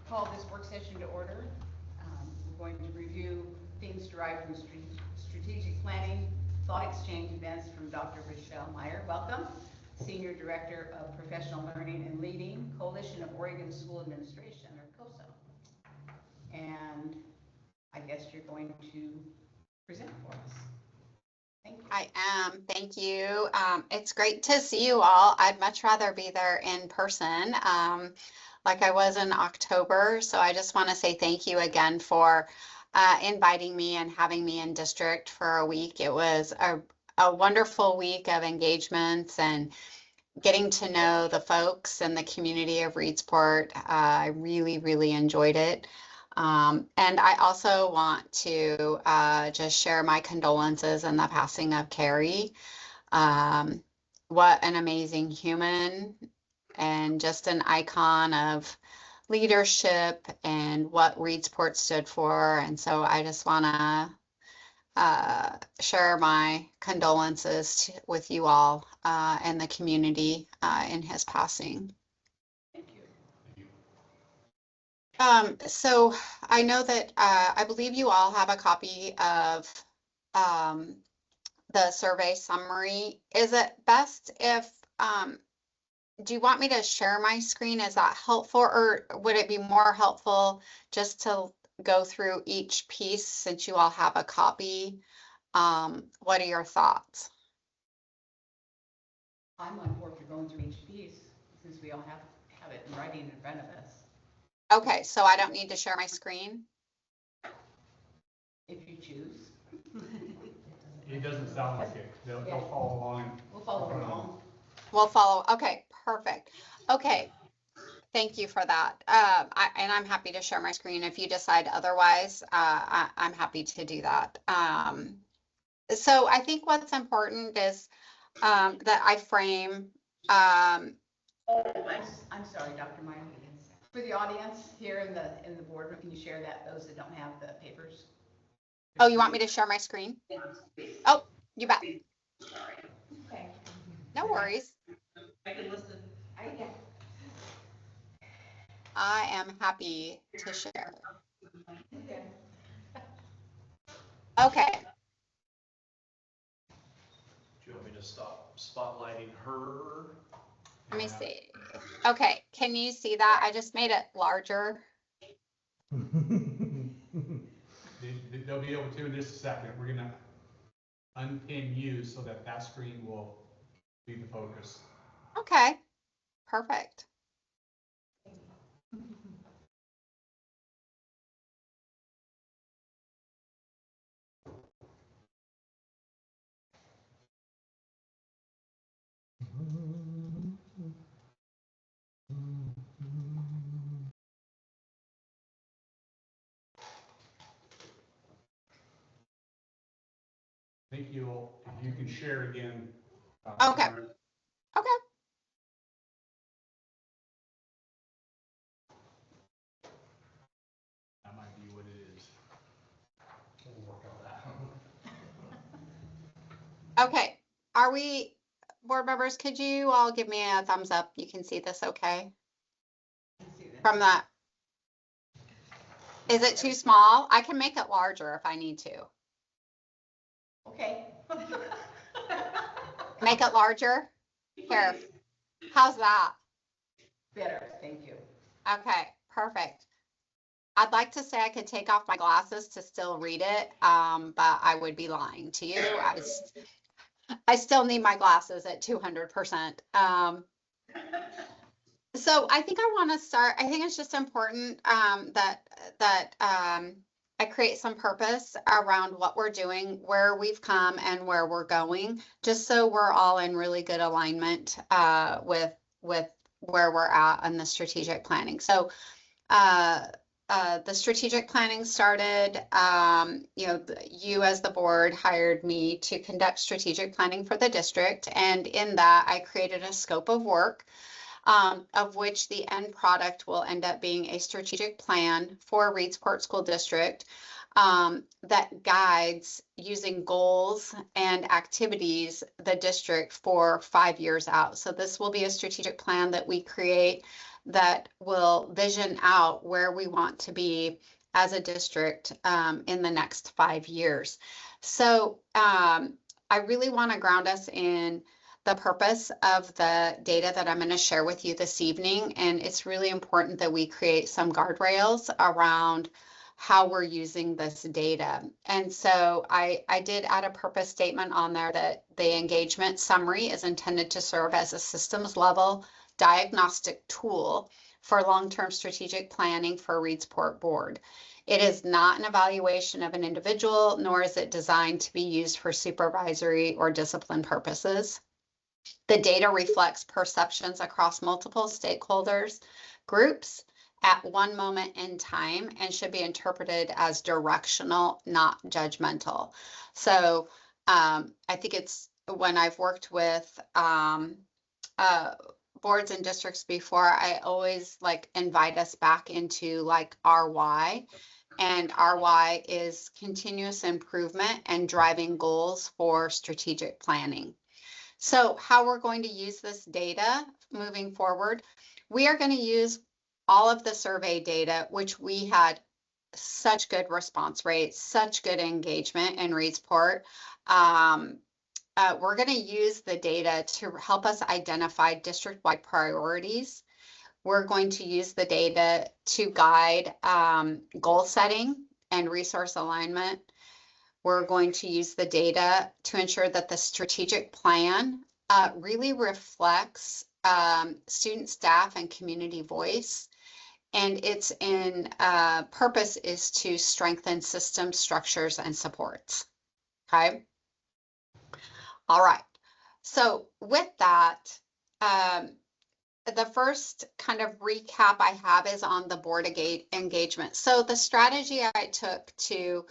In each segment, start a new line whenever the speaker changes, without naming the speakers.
call this work session to order. We're going to review themes derived from strategic planning, thought exchange events from Dr. Rochelle Meyer. Welcome. Senior Director of Professional Learning and Leading, Coalition of Oregon School Administration, or COSO. And I guess you're going to present for us. Thank you.
I am. Thank you. It's great to see you all. I'd much rather be there in person, like I was in October. So I just want to say thank you again for inviting me and having me in district for a week. It was a wonderful week of engagements and getting to know the folks and the community of Reedsport. I really, really enjoyed it. And I also want to just share my condolences in the passing of Carrie. What an amazing human and just an icon of leadership and what Reedsport stood for. And so I just want to share my condolences with you all and the community in his passing. So I know that I believe you all have a copy of the survey summary. Is it best if, do you want me to share my screen? Is that helpful, or would it be more helpful just to go through each piece since you all have a copy? What are your thoughts?
I'm on board for going through each piece since we all have it in writing in front of us.
Okay, so I don't need to share my screen?
If you choose.
It doesn't sound like it. They'll follow along.
We'll follow along.
We'll follow. Okay, perfect. Okay, thank you for that. And I'm happy to share my screen. If you decide otherwise, I'm happy to do that. So I think what's important is that I frame.
I'm sorry, Dr. Meyer. For the audience here in the board, can you share that, those that don't have the papers?
Oh, you want me to share my screen? Oh, you bet.
Sorry. Okay.
No worries.
I can listen.
I am happy to share. Okay.
Do you want me to stop spotlighting her?
Let me see. Okay, can you see that? I just made it larger.
They'll be able to in just a second. We're gonna unpin you so that that screen will be the focus.
Okay, perfect.
I think if you can share again.
Okay. Okay.
That might be what it is.
We'll work on that.
Okay. Are we, board members, could you all give me a thumbs up? You can see this okay? From that. Is it too small? I can make it larger if I need to.
Okay.
Make it larger? Here. How's that?
Better, thank you.
Okay, perfect. I'd like to say I could take off my glasses to still read it, but I would be lying to you. I still need my glasses at 200%. So I think I want to start. I think it's just important that I create some purpose around what we're doing, where we've come, and where we're going, just so we're all in really good alignment with where we're at on the strategic planning. So the strategic planning started, you as the board hired me to conduct strategic planning for the district. And in that, I created a scope of work, of which the end product will end up being a strategic plan for Reedsport School District that guides using goals and activities the district for 5 years out. So this will be a strategic plan that we create that will vision out where we want to be as a district in the next 5 years. So I really want to ground us in the purpose of the data that I'm going to share with you this evening. And it's really important that we create some guardrails around how we're using this data. And so I did add a purpose statement on there that the engagement summary is intended to serve as a systems level diagnostic tool for long-term strategic planning for Reedsport Board. It is not an evaluation of an individual, nor is it designed to be used for supervisory or discipline purposes. The data reflects perceptions across multiple stakeholders, groups, at one moment in time, and should be interpreted as directional, not judgmental. So I think it's when I've worked with boards and districts before, I always like invite us back into like our why. And our why is continuous improvement and driving goals for strategic planning. So how we're going to use this data moving forward, we are going to use all of the survey data, which we had such good response rates, such good engagement in Reedsport. We're going to use the data to help us identify district-wide priorities. We're going to use the data to guide goal setting and resource alignment. We're going to use the data to ensure that the strategic plan really reflects student, staff, and community voice. And its purpose is to strengthen systems, structures, and supports. Okay. All right. So with that, the first kind of recap I have is on the board engagement. So the strategy I took to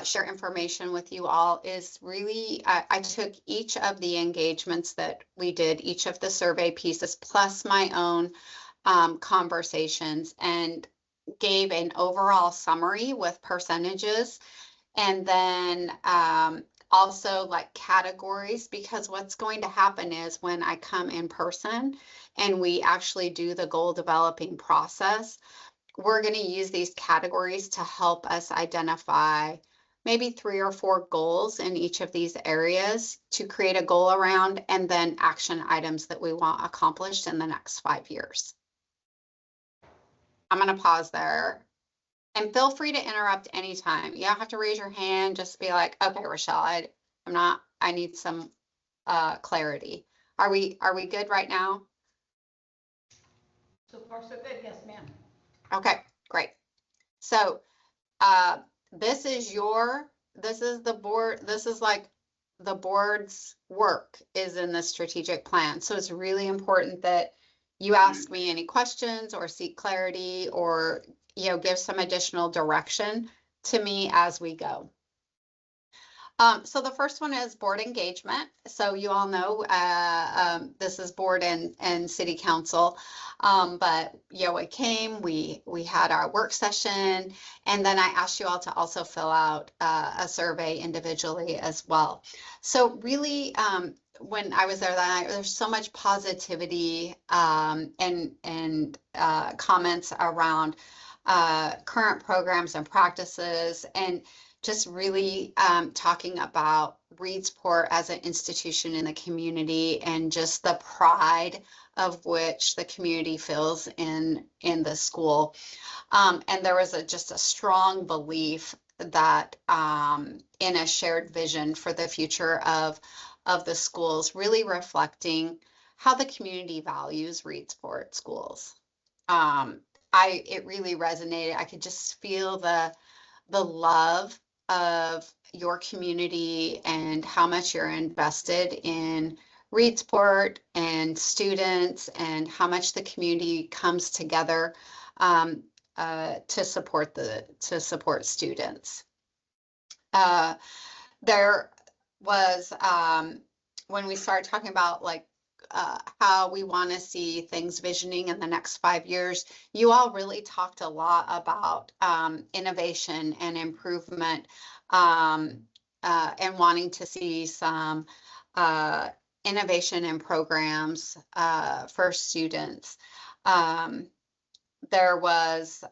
share information with you all is really, I took each of the engagements that we did, each of the survey pieces, plus my own conversations, and gave an overall summary with percentages, and then also like categories, because what's going to happen is when I come in person and we actually do the goal developing process, we're going to use these categories to help us identify maybe 3 or 4 goals in each of these areas to create a goal around, and then action items that we want accomplished in the next 5 years. I'm going to pause there, and feel free to interrupt anytime. You don't have to raise your hand, just be like, okay, Rochelle, I need some clarity. Are we good right now?
So far, so good. Yes, ma'am.
Okay, great. So this is the board, this is like the board's work is in the strategic plan. So it's really important that you ask me any questions or seek clarity, or give some additional direction to me as we go. So the first one is board engagement. So you all know this is board and city council, but it came, we had our work session, and then I asked you all to also fill out a survey individually as well. So really, when I was there that night, there's so much positivity and comments around current programs and practices, and just really talking about Reedsport as an institution in the community, and just the pride of which the community feels in the school. And there was just a strong belief that in a shared vision for the future of the schools, really reflecting how the community values Reedsport schools. It really resonated. I could just feel the love of your community and how much you're invested in Reedsport and students, and how much the community comes together to support students. There was when we started talking about like how we want to see things visioning in the next 5 years, you all really talked a lot about innovation and improvement, and wanting to see some innovation in programs for students. There was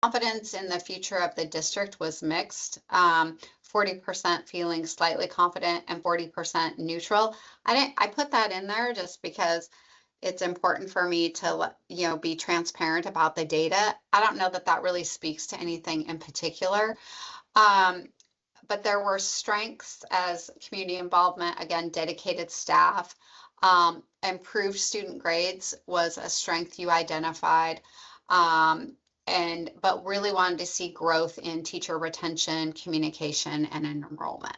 confidence in the future of the district was mixed. 40% feeling slightly confident and 40% neutral. I put that in there just because it's important for me to be transparent about the data. I don't know that that really speaks to anything in particular. But there were strengths as community involvement, again, dedicated staff, improved student grades was a strength you identified. But really wanted to see growth in teacher retention, communication, and enrollment.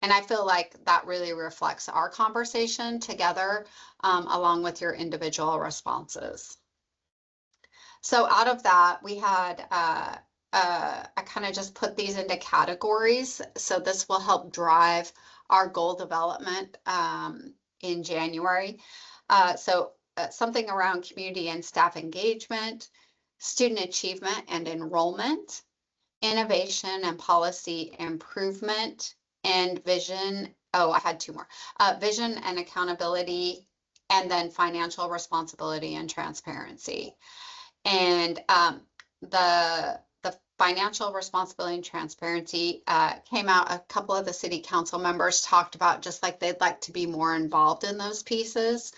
And I feel like that really reflects our conversation together, along with your individual responses. So out of that, we had, I kind of just put these into categories. So this will help drive our goal development in January. Something around community and staff engagement, student achievement and enrollment, innovation and policy improvement, and vision. Oh, I had two more. Vision and accountability, and then financial responsibility and transparency. And the financial responsibility and transparency came out. A couple of the city council members talked about just like they'd like to be more involved in those pieces.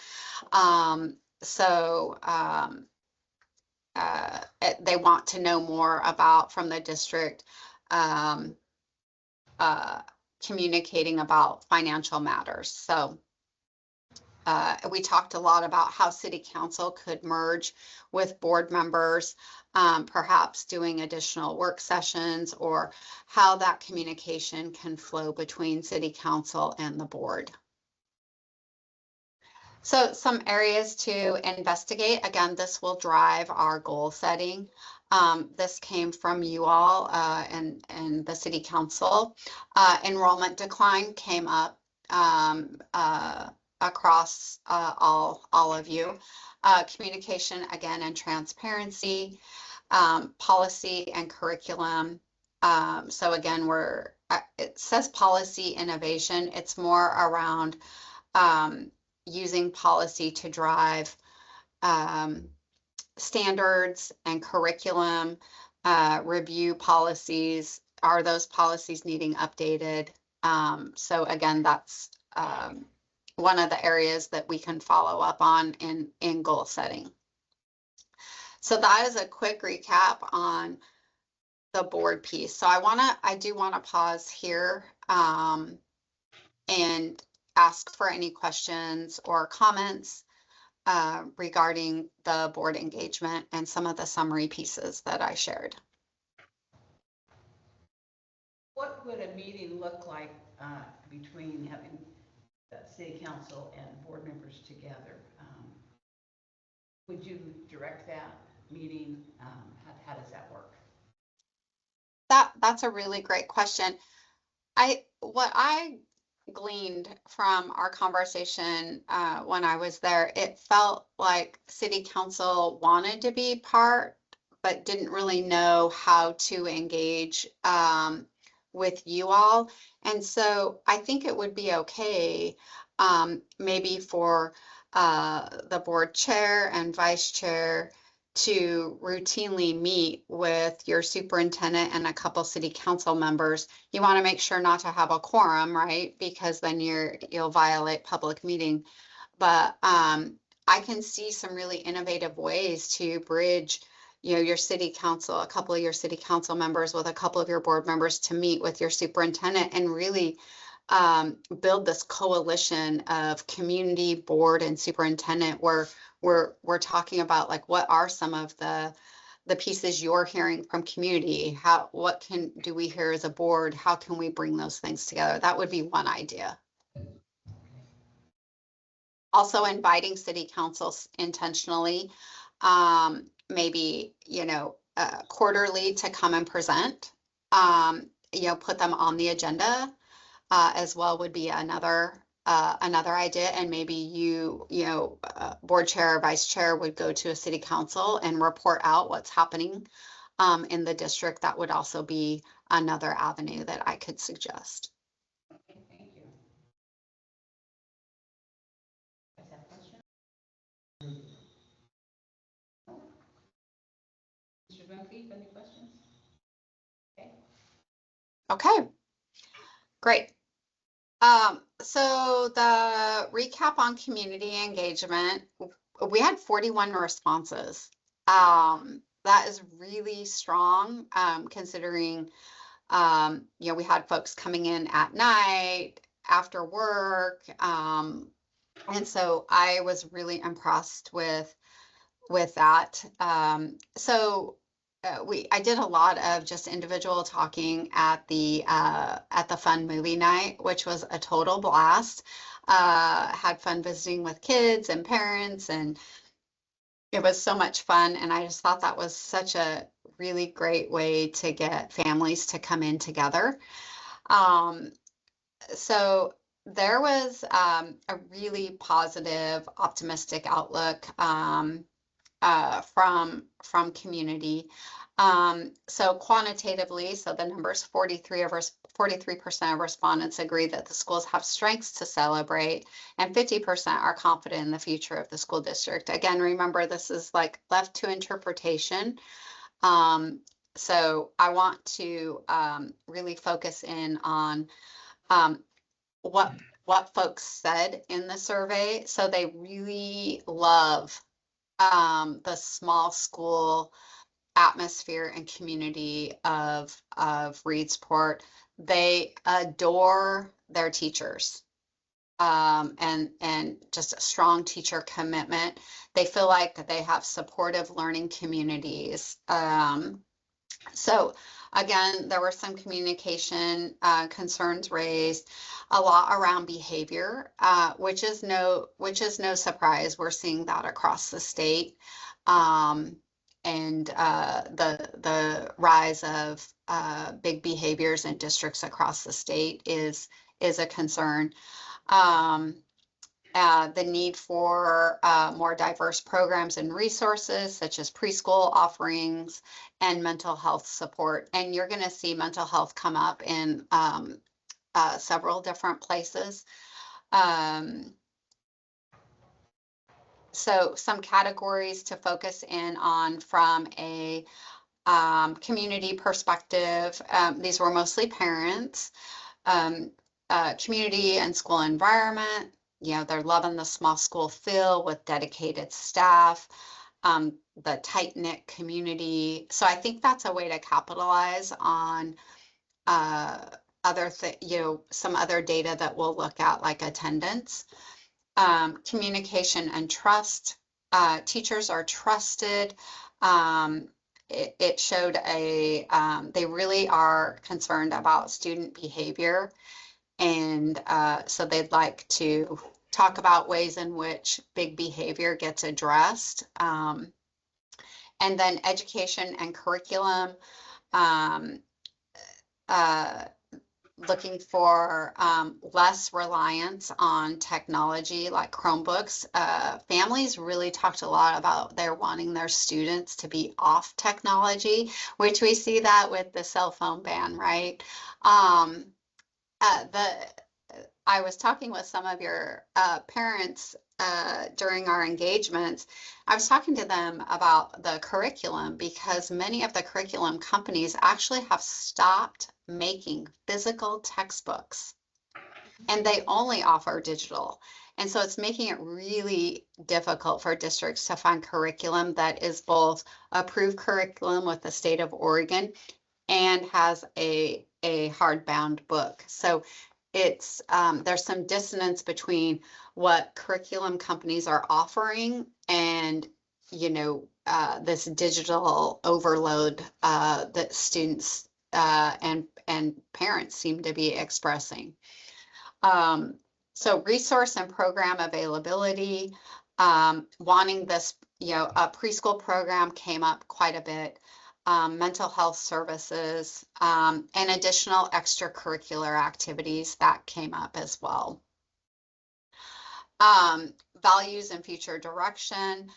They want to know more about from the district communicating about financial matters. So we talked a lot about how city council could merge with board members, perhaps doing additional work sessions, or how that communication can flow between city council and the board. So some areas to investigate. Again, this will drive our goal setting. This came from you all and the city council. Enrollment decline came up across all of you. Communication, again, and transparency, policy and curriculum. So again, it says policy innovation. It's more around using policy to drive standards and curriculum, review policies. Are those policies needing updated? So again, that's one of the areas that we can follow up on in goal setting. So that is a quick recap on the board piece. So I do want to pause here and ask for any questions or comments regarding the board engagement and some of the summary pieces that I shared.
What would a meeting look like between having the city council and board members together? Would you direct that meeting? How does that work?
That's a really great question. What I gleaned from our conversation when I was there, it felt like city council wanted to be part, but didn't really know how to engage with you all. And so I think it would be okay maybe for the board chair and vice chair to routinely meet with your superintendent and a couple city council members. You want to make sure not to have a quorum, right? Because then you'll violate public meeting. But I can see some really innovative ways to bridge, your city council, a couple of your city council members with a couple of your board members to meet with your superintendent and really build this coalition of community, board, and superintendent where we're talking about like what are some of the pieces you're hearing from community, what do we hear as a board, how can we bring those things together? That would be one idea. Also inviting city councils intentionally, maybe quarterly to come and present, put them on the agenda as well would be another idea. And maybe board chair or vice chair would go to a city council and report out what's happening in the district. That would also be another avenue that I could suggest.
Mr. Winfrey, any questions? Okay.
Okay, great. So the recap on community engagement, we had 41 responses. That is really strong, considering, you know, we had folks coming in at night, after work. And so I was really impressed with that. I did a lot of just individual talking at the fun movie night, which was a total blast. Had fun visiting with kids and parents, and it was so much fun. And I just thought that was such a really great way to get families to come in together. So there was a really positive, optimistic outlook from community. So quantitatively, so the numbers, 43% of respondents agree that the schools have strengths to celebrate, and 50% are confident in the future of the school district. Again, remember, this is like left to interpretation. So I want to really focus in on what folks said in the survey. So they really love the small school atmosphere and community of Reedsport. They adore their teachers, and just a strong teacher commitment. They feel like they have supportive learning communities. So again, there were some communication concerns raised, a lot around behavior, which is no surprise. We're seeing that across the state. And the rise of big behaviors in districts across the state is a concern. The need for more diverse programs and resources, such as preschool offerings and mental health support. And you're going to see mental health come up in several different places. So some categories to focus in on from a community perspective. These were mostly parents. Community and school environment. You know, they're loving the small school feel with dedicated staff, the tight-knit community. So I think that's a way to capitalize on some other data that we'll look at, like attendance. Communication and trust. Teachers are trusted. It showed they really are concerned about student behavior. And so they'd like to talk about ways in which big behavior gets addressed. And then education and curriculum, looking for less reliance on technology like Chromebooks. Families really talked a lot about they're wanting their students to be off technology, which we see that with the cell phone ban, right? I was talking with some of your parents during our engagements. I was talking to them about the curriculum, because many of the curriculum companies actually have stopped making physical textbooks, and they only offer digital. And so it's making it really difficult for districts to find curriculum that is both approved curriculum with the state of Oregon and has a hardbound book. So it's there's some dissonance between what curriculum companies are offering and, you know, this digital overload that students and parents seem to be expressing. So resource and program availability, wanting this, you know, a preschool program came up quite a bit. Mental health services, and additional extracurricular activities that came up as well. Values and future direction.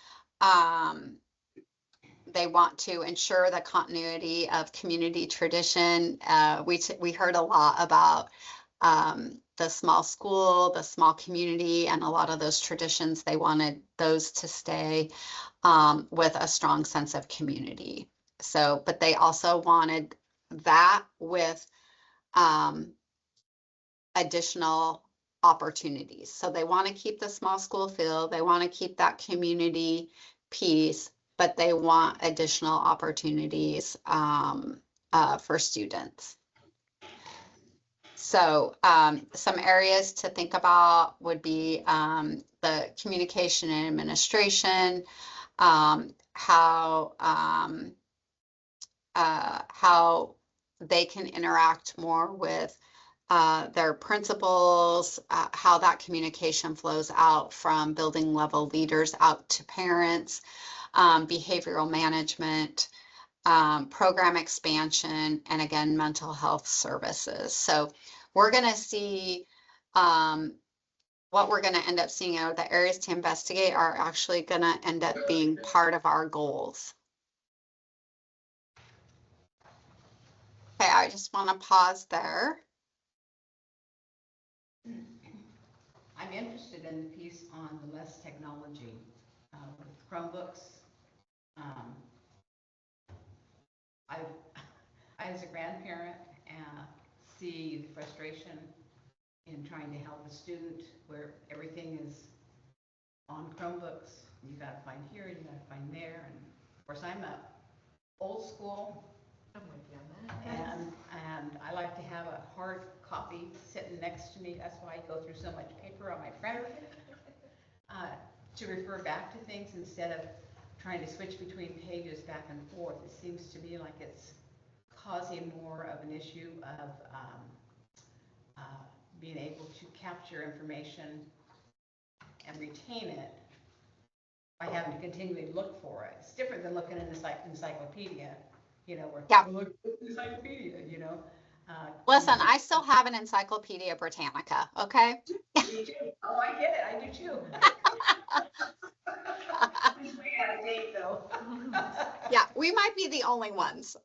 They want to ensure the continuity of community tradition. We heard a lot about the small school, the small community, and a lot of those traditions. They wanted those to stay with a strong sense of community. So, but they also wanted that with additional opportunities. So they want to keep the small school feel, they want to keep that community piece, but they want additional opportunities for students. So some areas to think about would be the communication and administration, how they can interact more with their principals, how that communication flows out from building level leaders out to parents, behavioral management, program expansion, and again, mental health services. So we're going to see what we're going to end up seeing are the areas to investigate are actually going to end up being part of our goals. Okay, I just want to pause there.
I'm interested in the piece on the less technology with Chromebooks. I, as a grandparent, see the frustration in trying to help a student where everything is on Chromebooks. You got to find here, you got to find there, and of course I'm a old school.
I'm with you on that.
And I like to have a hard copy sitting next to me. That's why I go through so much paper on my printer to refer back to things instead of trying to switch between pages back and forth. It seems to me like it's causing more of an issue of being able to capture information and retain it by having to continually look for it. It's different than looking in the encyclopedia, you know, where
Yeah.
look at the encyclopedia, you know.
Listen, I still have an Encyclopedia Britannica, okay?
Me too. Oh, I get it. I do too. It's way out of date though.
Yeah, we might be the only ones.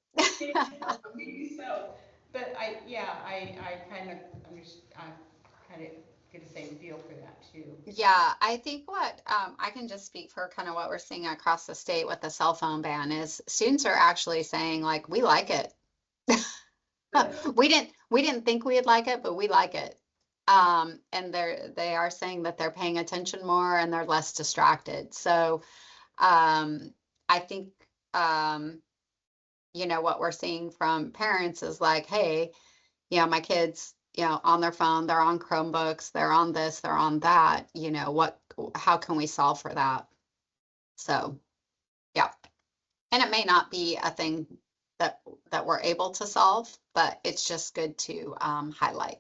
Maybe so. But I kind of get the same feel for that too.
Yeah, I think what I can just speak for kind of what we're seeing across the state with the cell phone ban is students are actually saying like, we like it. We didn't think we'd like it, but we like it. And they are saying that they're paying attention more and they're less distracted. So I think you know, what we're seeing from parents is like, hey, you know, my kids, you know, on their phone, they're on Chromebooks, they're on this, they're on that, you know, how can we solve for that? So, yeah. And it may not be a thing that we're able to solve, but it's just good to highlight.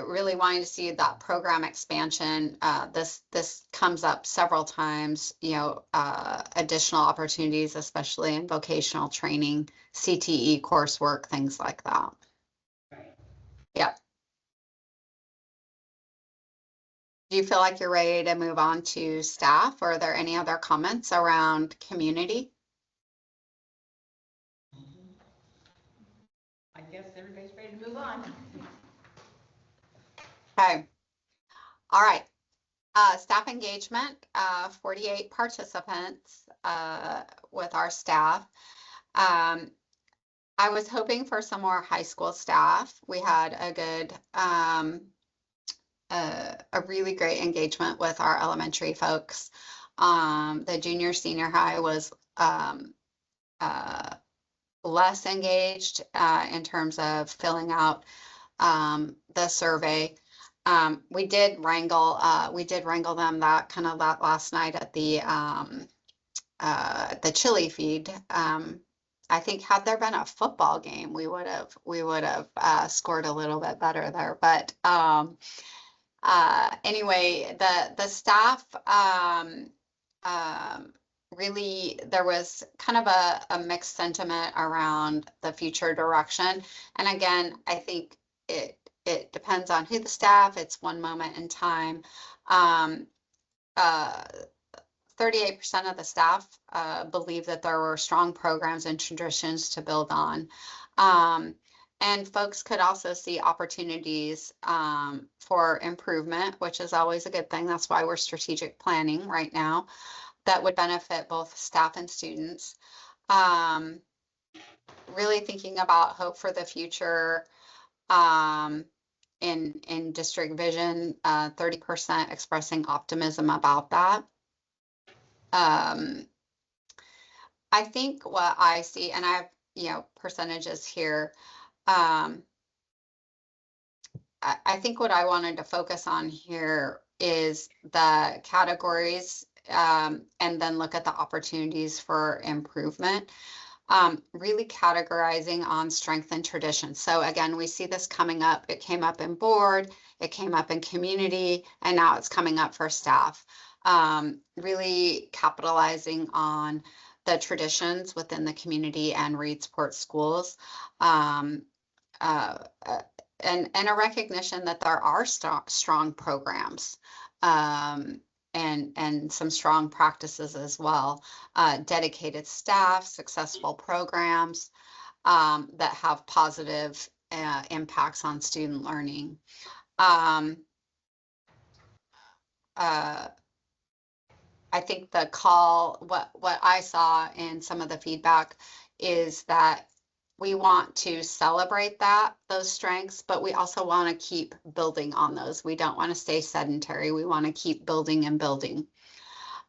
Really wanting to see that program expansion. This comes up several times, you know, additional opportunities, especially in vocational training, CTE coursework, things like that.
Right.
Yep. Do you feel like you're ready to move on to staff, or are there any other comments around community?
I guess everybody's ready to move on.
Okay. All right. Staff engagement, 48 participants with our staff. I was hoping for some more high school staff. We had a good, a really great engagement with our elementary folks. The junior senior high was less engaged in terms of filling out the survey. We did wrangle them that last night at the chili feed. I think had there been a football game, we would have scored a little bit better there. But anyway, the staff really, there was kind of a mixed sentiment around the future direction. And again, I think it depends on who the staff, it's one moment in time. 38% of the staff believe that there were strong programs and traditions to build on. And folks could also see opportunities for improvement, which is always a good thing. That's why we're strategic planning right now. that would benefit both staff and students. Really thinking about hope for the future. In district vision, 30% expressing optimism about that. I think what I see, and I have, percentages here. I think what I wanted to focus on here is the categories, and then look at the opportunities for improvement. Really categorizing on strength and tradition. So again, we see this coming up. It came up in board, it came up in community, and now it's coming up for staff. Really capitalizing on the traditions within the community and Reedsport schools. And a recognition that there are strong programs. And some strong practices as well. Dedicated staff, successful programs that have positive impacts on student learning. I think the call, what I saw in some of the feedback is that we want to celebrate those strengths, but we also want to keep building on those. We don't want to stay sedentary. We want to keep building and building.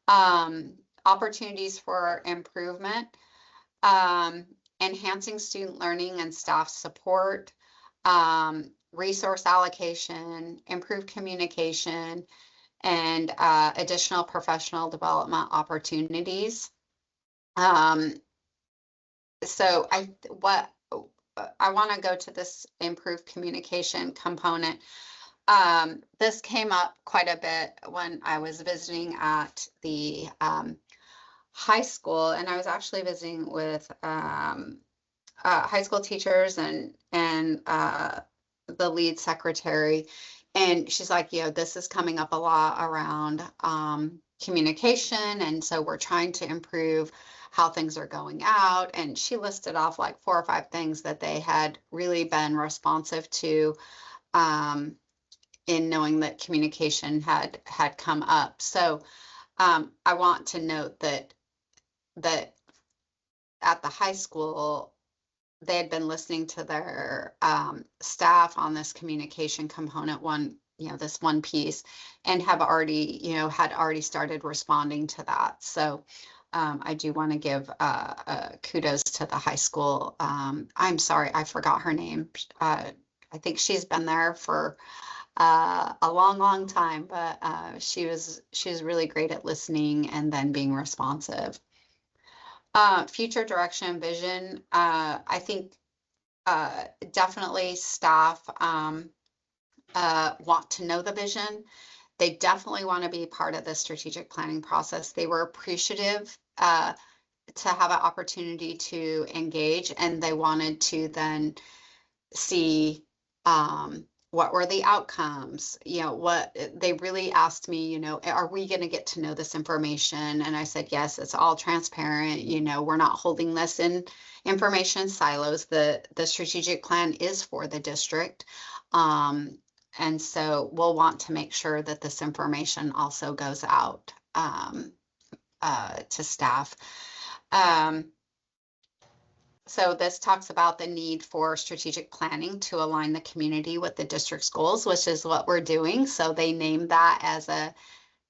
Opportunities for improvement, enhancing student learning and staff support, resource allocation, improved communication, and additional professional development opportunities. So I want to go to this improved communication component. This came up quite a bit when I was visiting at the high school, and I was actually visiting with high school teachers and the lead secretary, and she's like, this is coming up a lot around communication, and so we're trying to improve how things are going out. And she listed off like 4 or 5 things that they had really been responsive to in knowing that communication had come up. So I want to note that at the high school, they had been listening to their staff on this communication component this one piece, and have already, had already started responding to that. So I do want to give kudos to the high school. I'm sorry, I forgot her name. I think she's been there for a long time, but she was really great at listening and then being responsive. Future direction, vision. I think definitely staff want to know the vision. They definitely want to be part of the strategic planning process. They were appreciative to have an opportunity to engage, and they wanted to then see what were the outcomes. What they really asked me, are we going to get to know this information? And I said, yes, it's all transparent. We're not holding this in information silos. The strategic plan is for the district. And so we'll want to make sure that this information also goes out to staff. So this talks about the need for strategic planning to align the community with the district's goals, which is what we're doing. So they named that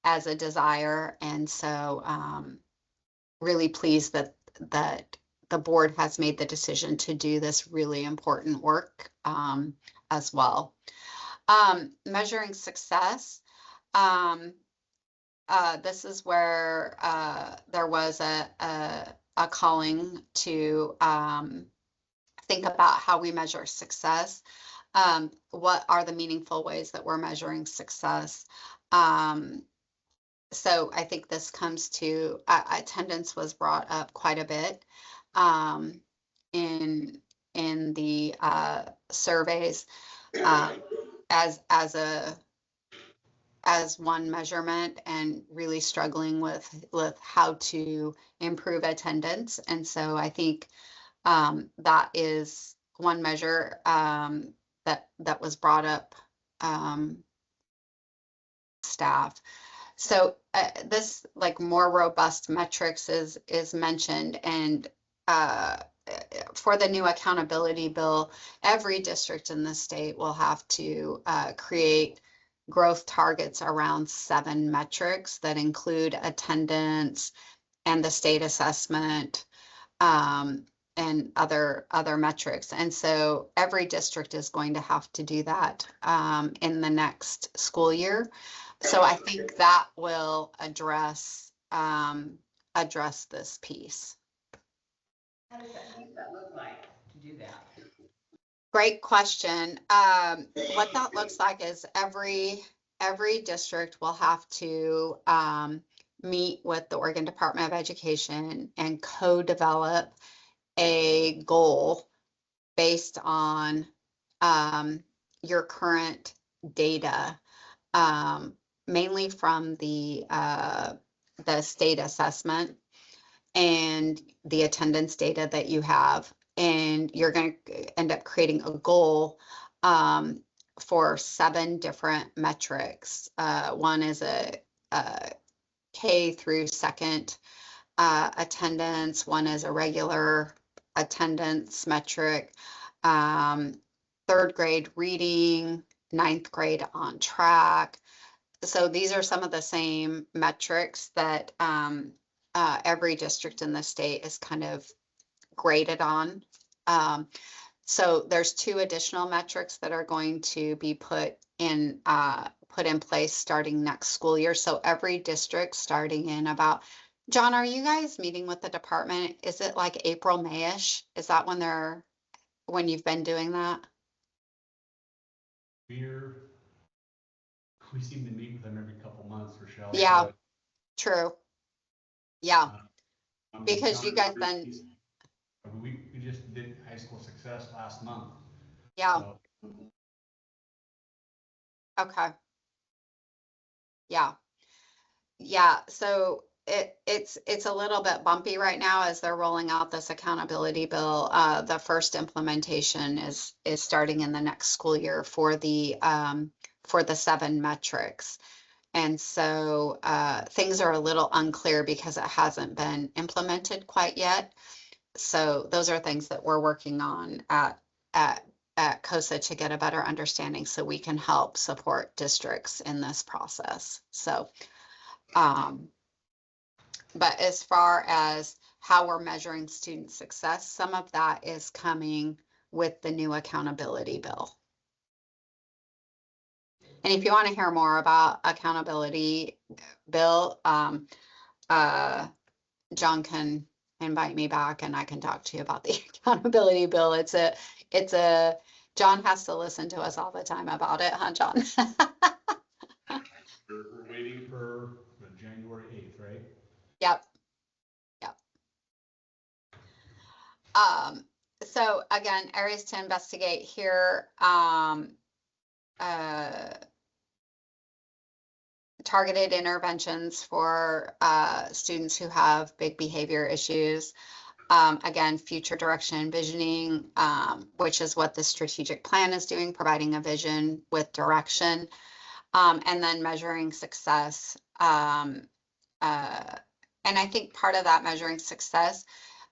as a desire. And so really pleased that the board has made the decision to do this really important work as well. Measuring success. This is where there was a calling to think about how we measure success. What are the meaningful ways that we're measuring success? So I think this comes to attendance was brought up quite a bit in the surveys as one measurement, and really struggling with how to improve attendance. And so I think that is one measure that was brought up staff. So this like more robust metrics is mentioned, and for the new accountability bill, every district in the state will have to create growth targets around 7 metrics that include attendance and the state assessment, and other metrics. And so every district is going to have to do that in the next school year. So I think that will address this piece.
How does that look like to do that?
Great question. What that looks like is every district will have to meet with the Oregon Department of Education and co-develop a goal based on your current data, mainly from the state assessment and the attendance data that you have. And you're going to end up creating a goal for 7 different metrics. One is a K through second attendance. One is a regular attendance metric. 3rd grade reading, 9th grade on track. So these are some of the same metrics that every district in the state is kind of graded on. So there's 2 additional metrics that are going to be put in place starting next school year. So every district starting in about, John, are you guys meeting with the department? Is it like April, May-ish? Is that when you've been doing that?
We seem to meet with them every couple months, Rochelle.
Yeah,
So,
true. Yeah, because
John
you guys
Bruce,
then,
we just did high school success last month.
yeah,
So,
okay. Yeah. Yeah, so it's a little bit bumpy right now as they're rolling out this accountability bill. The first implementation is starting in the next school year for the 7 metrics. And so things are a little unclear because it hasn't been implemented quite yet. So those are things that we're working on at COSA to get a better understanding so we can help support districts in this process. So but as far as how we're measuring student success, some of that is coming with the new accountability bill. And if you want to hear more about accountability bill, John can invite me back and I can talk to you about the accountability bill. John has to listen to us all the time about it, huh, John?
we're waiting for January 8th, right?
Yep. So again, areas to investigate here. Targeted interventions for students who have big behavior issues. Again, future direction and visioning, which is what the strategic plan is doing, providing a vision with direction, and then measuring success. And I think part of that measuring success,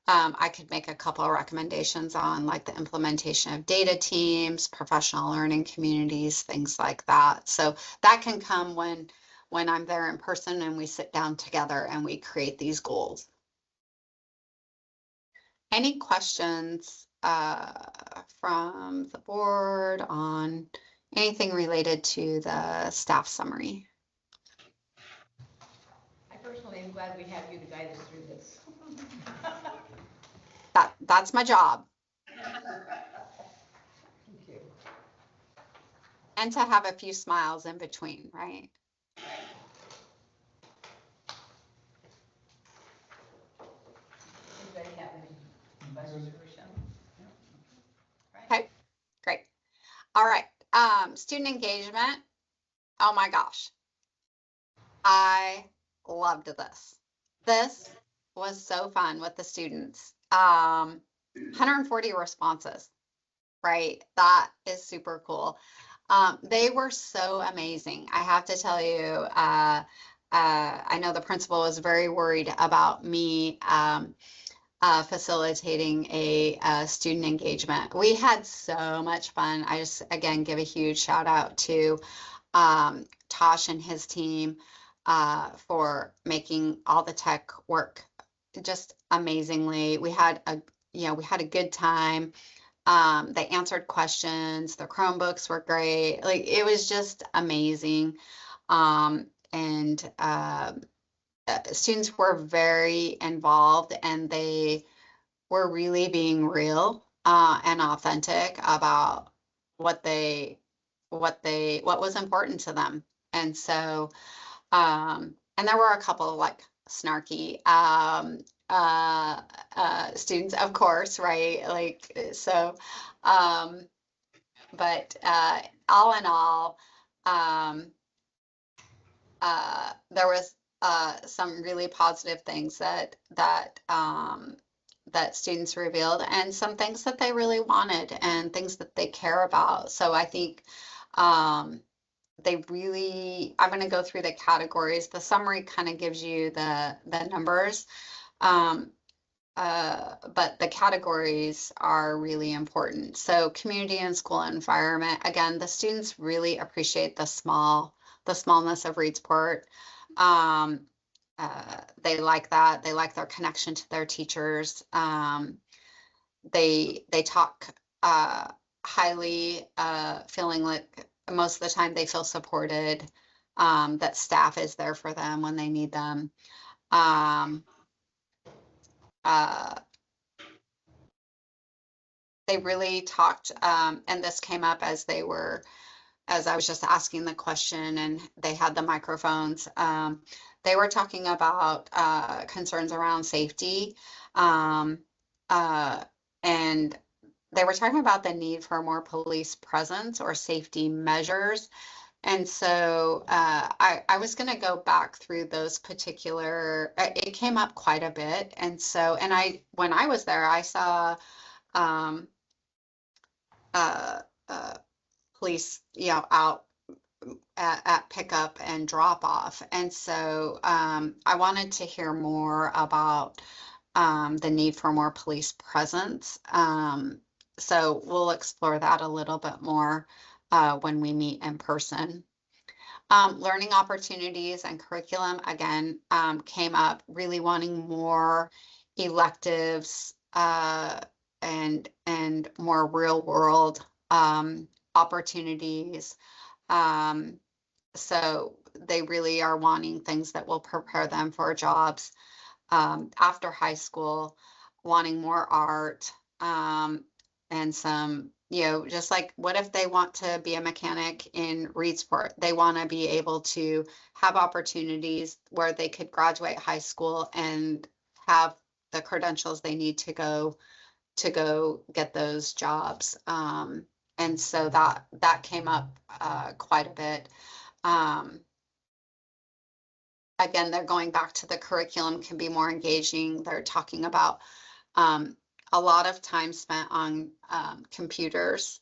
I could make a couple of recommendations on like the implementation of data teams, professional learning communities, things like that. So that can come when I'm there in person and we sit down together and we create these goals. Any questions from the board on anything related to the staff summary?
I personally am glad we have you to guide us through this.
That's my job.
Thank you.
And to have a few smiles in between, right?
Anybody have any questions for Rochelle?
Okay, great. All right, student engagement. Oh my gosh. I loved this. This was so fun with the students. 140 responses, right? That is super cool. They were so amazing. I have to tell you, I know the principal was very worried about me facilitating a student engagement. We had so much fun. I just, again, give a huge shout out to Tosh and his team for making all the tech work just amazingly. We had a good time. They answered questions. The Chromebooks were great. Like, it was just amazing. And students were very involved, and they were really being real and authentic about what was important to them. And so, and there were a couple of like snarky students, of course, right? Like, so, but all in all, there was some really positive things that students revealed, and some things that they really wanted, and things that they care about. So I think I'm going to go through the categories. The summary kind of gives you the numbers, but the categories are really important. So community and school environment, again, the students really appreciate the smallness of Reedsport. They like that. They like their connection to their teachers. They talk highly, feeling like most of the time they feel supported, that staff is there for them when they need them. They really talked, and this came up as I was just asking the question and they had the microphones. They were talking about concerns around safety, and they were talking about the need for more police presence or safety measures. And so I was going to go back through those particular, it came up quite a bit. And so, when I was there, I saw police, out at pickup and drop off. And so I wanted to hear more about the need for more police presence. So we'll explore that a little bit more when we meet in person. Learning opportunities and curriculum, again, came up, really wanting more electives and more real world opportunities. So they really are wanting things that will prepare them for jobs after high school, wanting more art, and some, just like, what if they want to be a mechanic in Reedsport? They want to be able to have opportunities where they could graduate high school and have the credentials they need to go get those jobs. And so that came up quite a bit. Again, they're going back to the curriculum can be more engaging. They're talking about a lot of time spent on computers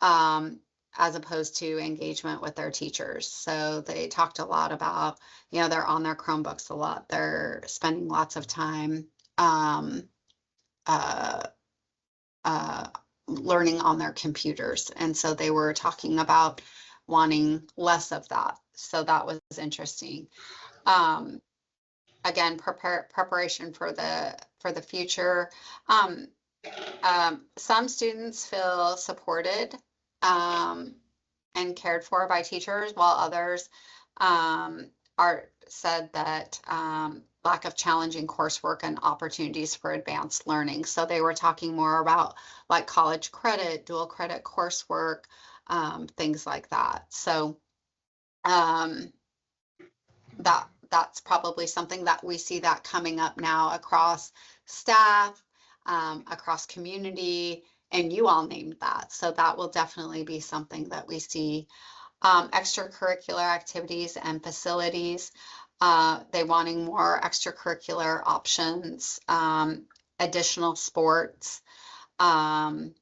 as opposed to engagement with their teachers. So they talked a lot about, they're on their Chromebooks a lot. They're spending lots of time learning on their computers. And so they were talking about wanting less of that. So that was interesting. Again, preparation for the future. Some students feel supported and cared for by teachers, while others said that lack of challenging coursework and opportunities for advanced learning. So they were talking more about like college credit, dual credit coursework, things like that. So that's probably something that we see that coming up now across staff, across community, and you all named that. So that will definitely be something that we see. Extracurricular activities and facilities, they wanting more extracurricular options, additional sports, and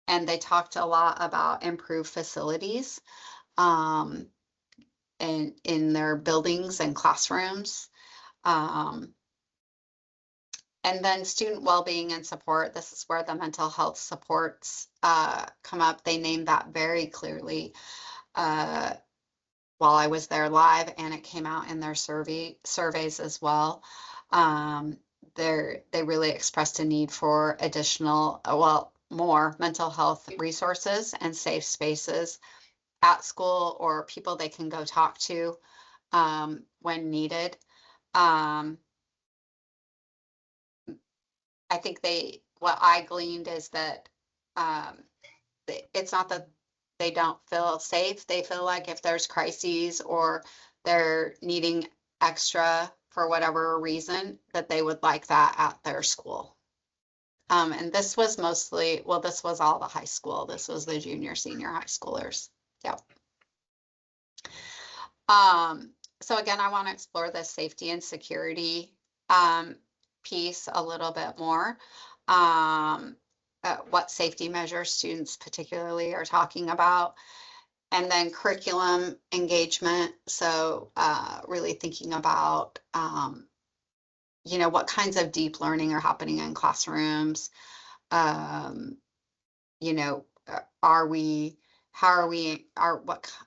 they talked a lot about improved facilities. in their buildings and classrooms. And then student well-being and support. This is where the mental health supports come up. They named that very clearly while I was there live, and it came out in their surveys as well. They really expressed a need for additional, more mental health resources and safe spaces at school, or people they can go talk to when needed. I think what I gleaned is that it's not that they don't feel safe. They feel like if there's crises or they're needing extra for whatever reason, that they would like that at their school. And this was mostly, this was all the high school. This was the junior, senior high schoolers. Yep. So again, I want to explore the safety and security piece a little bit more. What safety measures students particularly are talking about, and then curriculum engagement. So really thinking about, what kinds of deep learning are happening in classrooms. What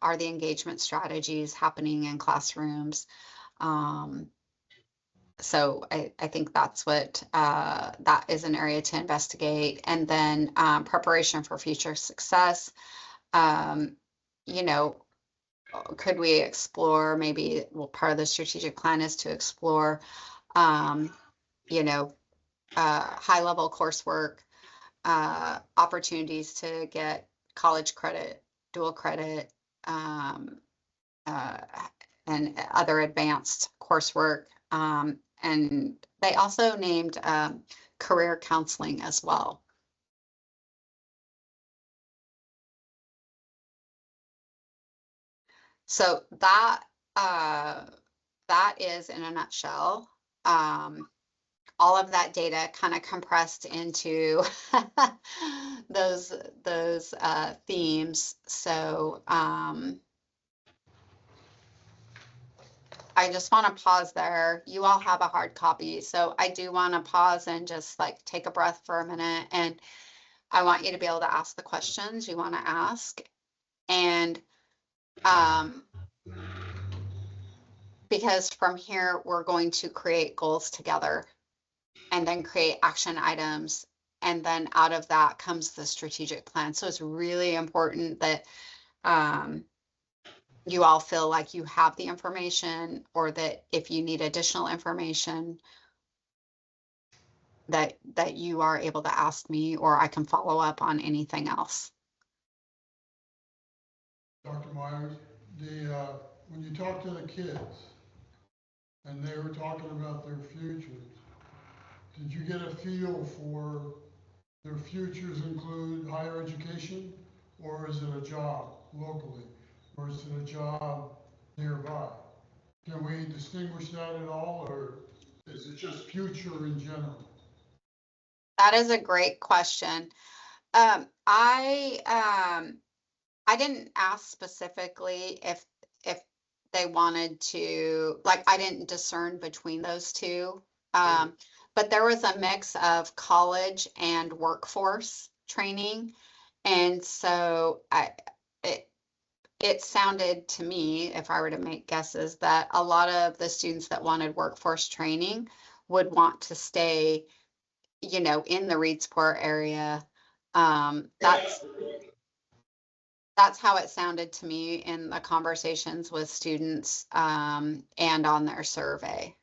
are the engagement strategies happening in classrooms? So I think that's what that is an area to investigate. And then preparation for future success. Could we explore maybe, part of the strategic plan is to explore, high level coursework, opportunities to get college credit, dual credit, and other advanced coursework. And they also named career counseling as well. So that is, in a nutshell, all of that data kind of compressed into those themes. So I just want to pause there. You all have a hard copy, so I do want to pause and just take a breath for a minute, and I want you to be able to ask the questions you want to ask. And because from here, we're going to create goals together and then create action items. And then out of that comes the strategic plan. So it's really important that you all feel like you have the information, or that if you need additional information, that you are able to ask me, or I can follow up on anything else.
Dr. Myers, when you talk to the kids and they were talking about their futures, did you get a feel for their futures include higher education, or is it a job locally, or is it a job nearby? Can we distinguish that at all, or is it just future in general?
That is a great question. I didn't ask specifically if they wanted to, I didn't discern between those two. But there was a mix of college and workforce training. And so it sounded to me, if I were to make guesses, that a lot of the students that wanted workforce training would want to stay, in the Reedsport area. That's how it sounded to me in the conversations with students and on their survey.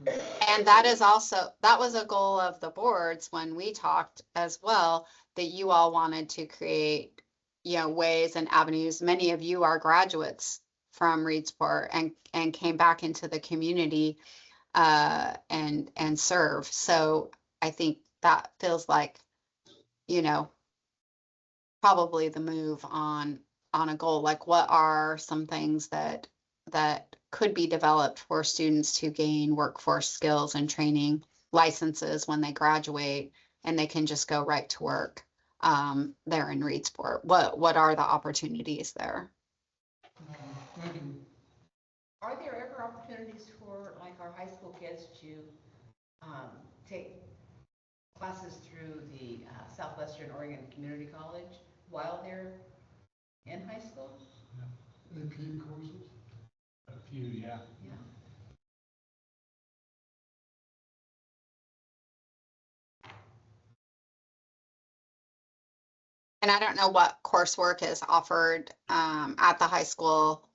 And that was a goal of the boards when we talked as well, that you all wanted to create, ways and avenues. Many of you are graduates from Reedsport and came back into the community and serve. So I think that feels like, probably the move on a goal. What are some things that could be developed for students to gain workforce skills and training licenses when they graduate, and they can just go right to work there in Reedsport? What are the opportunities there?
Thank you.
Are there ever opportunities for like our high school kids to take classes through the Southwestern Oregon Community College while they're in high school?
AP courses?
A few, yeah.
Yeah.
And I don't know what coursework is offered at the high school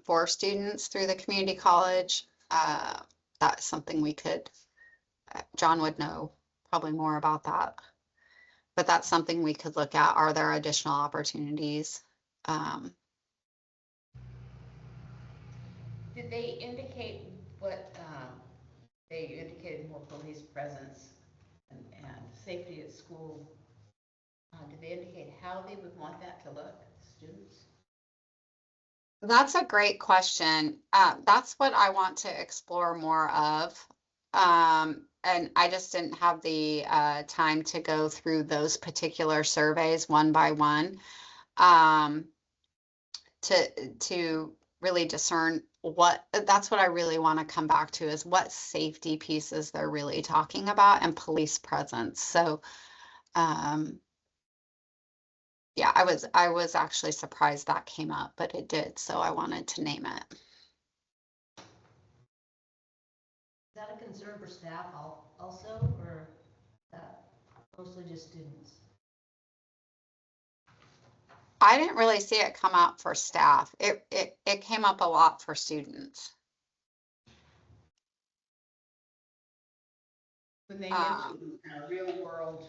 for students through the community college. That's something we could, John would know probably more about that. But that's something we could look at. Are there additional opportunities?
Did they indicate what, they indicated more police presence and safety at school? Did they indicate how they would want that to look, students?
That's a great question. That's what I want to explore more of. And I just didn't have the time to go through those particular surveys one by one to really discern that's what I really want to come back to is what safety pieces they're really talking about and police presence. So yeah, I was actually surprised that came up, but it did, so I wanted to name it.
Is that a concern for staff also, or mostly just students?
I didn't really see it come out for staff. It came up a lot for students.
When they mentioned real world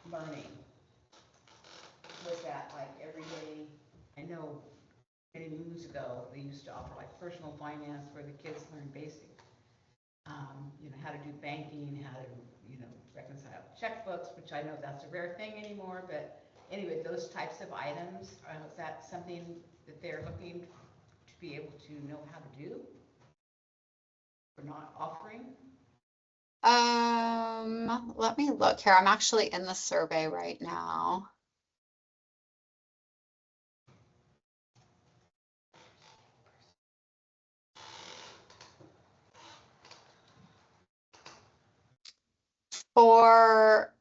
learning, was that like every day? I know many moons ago, they used to offer like personal finance where the kids learn basic, how to do banking, how to, reconcile checkbooks, which I know that's a rare thing anymore, but anyway, those types of items, is that something that they're looking to be able to know how to do? Or not offering?
Let me look here. I'm actually in the survey right now. For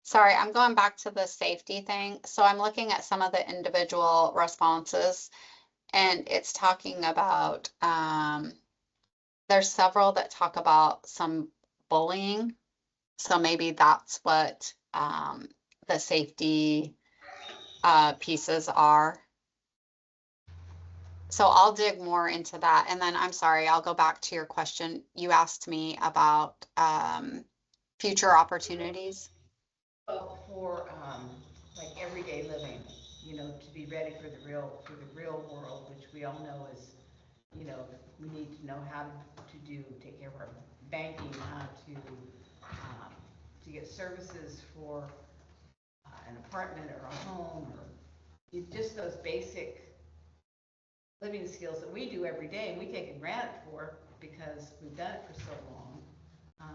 sorry, I'm going back to the safety thing. So I'm looking at some of the individual responses, and it's talking about there's several that talk about some bullying. So maybe that's what the safety pieces are. So I'll dig more into that. And then I'm sorry, I'll go back to your question. You asked me about future opportunities.
Well, for like everyday living, to be ready for the real world, which we all know is, we need to know how to take care of our banking, how to get services for an apartment or a home, or just those basic living skills that we do every day and we take it granted for because we've done it for so long.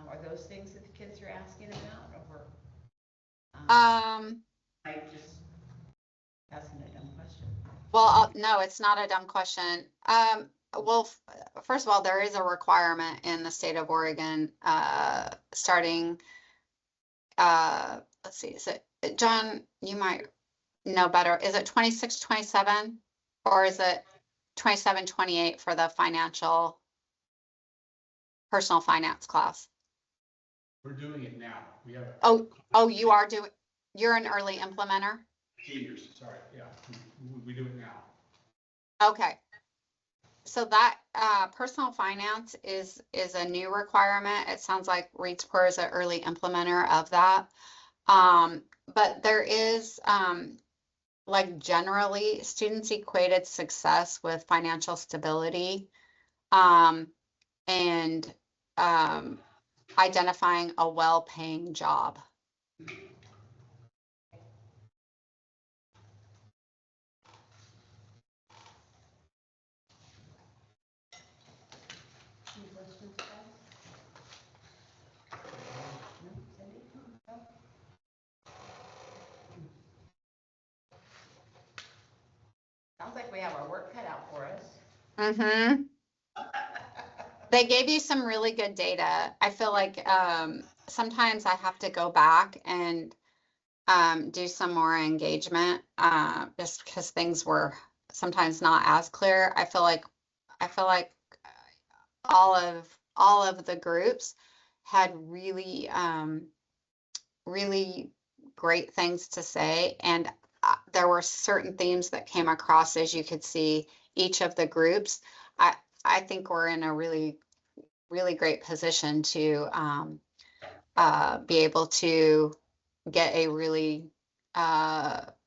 Are those things that the kids are asking about, or I just asking a dumb question?
Well, no, it's not a dumb question. Well, first of all, there is a requirement in the state of Oregon, starting, let's see, is it, John, you might know better. Is it 26, 27, or is it 27, 28 for the personal finance class?
We're doing it now. We have.
Oh, you're an early implementer?
Seniors, sorry, yeah, we do it now.
Okay. So that personal finance is a new requirement. It sounds like Reedsport is an early implementer of that. But there is like generally students equated success with financial stability and identifying a well-paying job.
Any questions, guys? No, Cindy? No? we have our work cut out for us.
Mm-hmm. They gave you some really good data. I feel like sometimes I have to go back and do some more engagement just because things were sometimes not as clear. I feel like all of the groups had really really great things to say, and there were certain themes that came across, as you could see, each of the groups. I think we're in a really great position to be able to get a really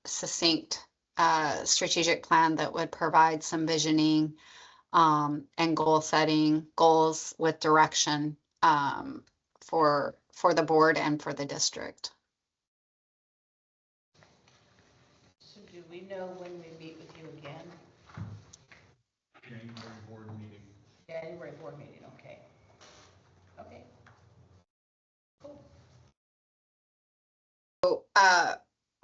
succinct strategic plan that would provide some visioning and goal setting, goals with direction for the board and for the district.
So do we know when we meet with you again?
January board meeting.
January board meeting, okay. Okay. Cool.
So,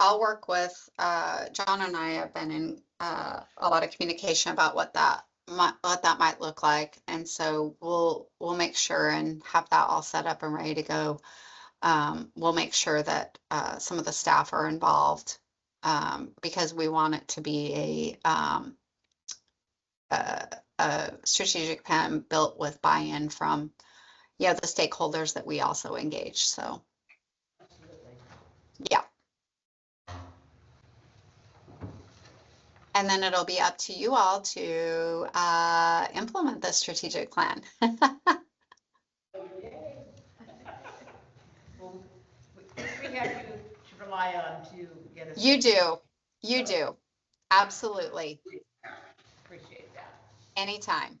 I'll work with John, and I have been in a lot of communication about what that might look like, and so we'll make sure and have that all set up and ready to go. We'll make sure that some of the staff are involved because we want it to be a strategic plan built with buy-in from the stakeholders that we also engage. So
Absolutely.
yeah. And then it'll be up to you all to implement the strategic plan.
Well, we have you to rely on to get us.
You do. Absolutely.
Appreciate that.
Anytime.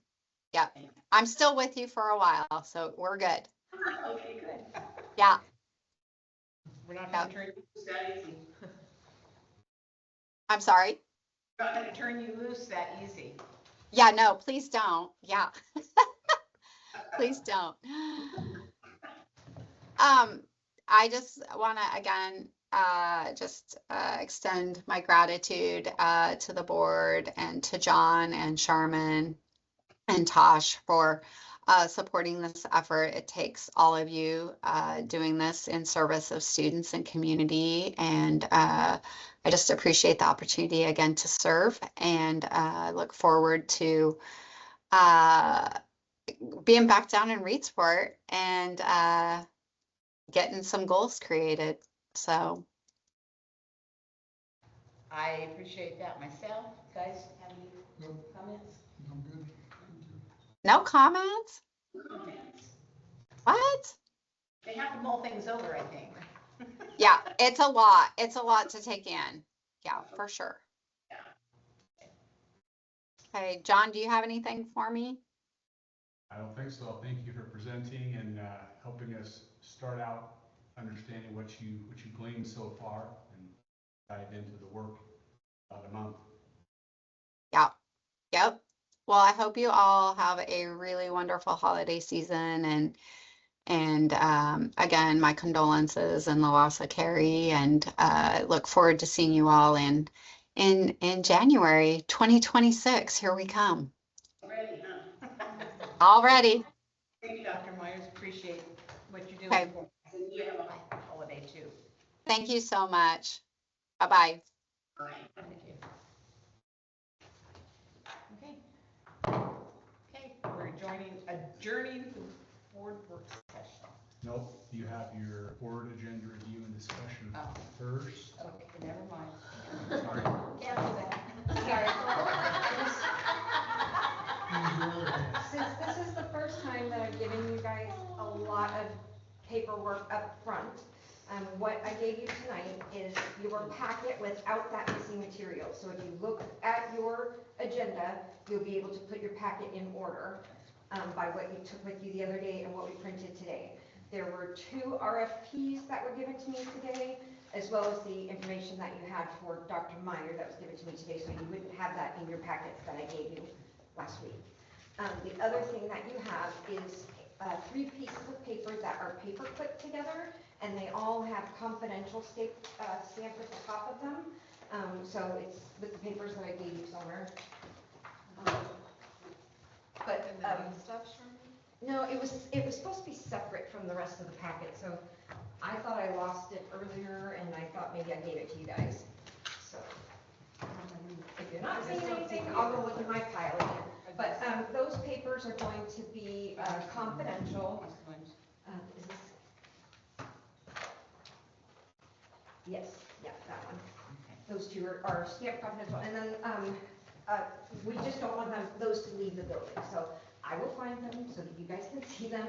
Yep. I'm still with you for a while, so we're good.
Okay, good.
Yeah.
We're not gonna turn you loose that easy.
I'm sorry.
We're not gonna turn you loose that easy.
Yeah, no, please don't. Yeah. Please don't. I just want to again extend my gratitude to the board and to John and Sharman and Tosh for supporting this effort. It takes all of you doing this in service of students and community, and I just appreciate the opportunity again to serve, and look forward to being back down in Reedsport and getting some goals created. So
I appreciate that myself. Guys, have any
Nope.
comments?
I'm good.
no comments?
Comments?
What?
They have to mull things over, I think.
Yeah, it's a lot. It's a lot to take in. Yeah, for sure. Okay, John, do you have anything for me?
I don't think so. Thank you for presenting and helping us start out understanding what you gleaned so far and dive into the work about a month.
Yep. Well, I hope you all have a really wonderful holiday season, and again, my condolences and the loss of Carrie, and look forward to seeing you all in January 2026. Here we come.
Ready, huh?
Already.
Thank you, Dr. Myers. Appreciate what you're doing
Okay.
for us. And you have a happy holiday too.
Thank you so much. Bye-bye.
Thank you. Okay, we're adjourning the board work session.
Nope, you have your board agenda review and discussion
Oh.
first.
Okay, never mind.
Sorry.
Cancel that.
Sorry,
Since this is the first time that I've given you guys a lot of paperwork up front, what I gave you tonight is your packet without that missing material. So if you look at your agenda, you'll be able to put your packet in order by what you took with you the other day and what we printed today. There were 2 RFPs that were given to me today, as well as the information that you had for Dr. Meyer that was given to me today, so you wouldn't have that in your packets that I gave you last week. The other thing that you have is 3 pieces of paper that are paper clipped together, and they all have confidential stamped at the top of them. So it's with the papers that I gave you somewhere. But,
And then the stuff, Sherman?
no, it was supposed to be separate from the rest of the packet, so I thought I lost it earlier, and I thought maybe I gave it to you guys, so. If you're not seeing anything, I'll go look in my pile again. But, those papers are going to be confidential. Is this? Yes, yeah, that one. Those two are stamped confidential, and then, we just don't want those to leave the building, so I will find them so that you guys can see them.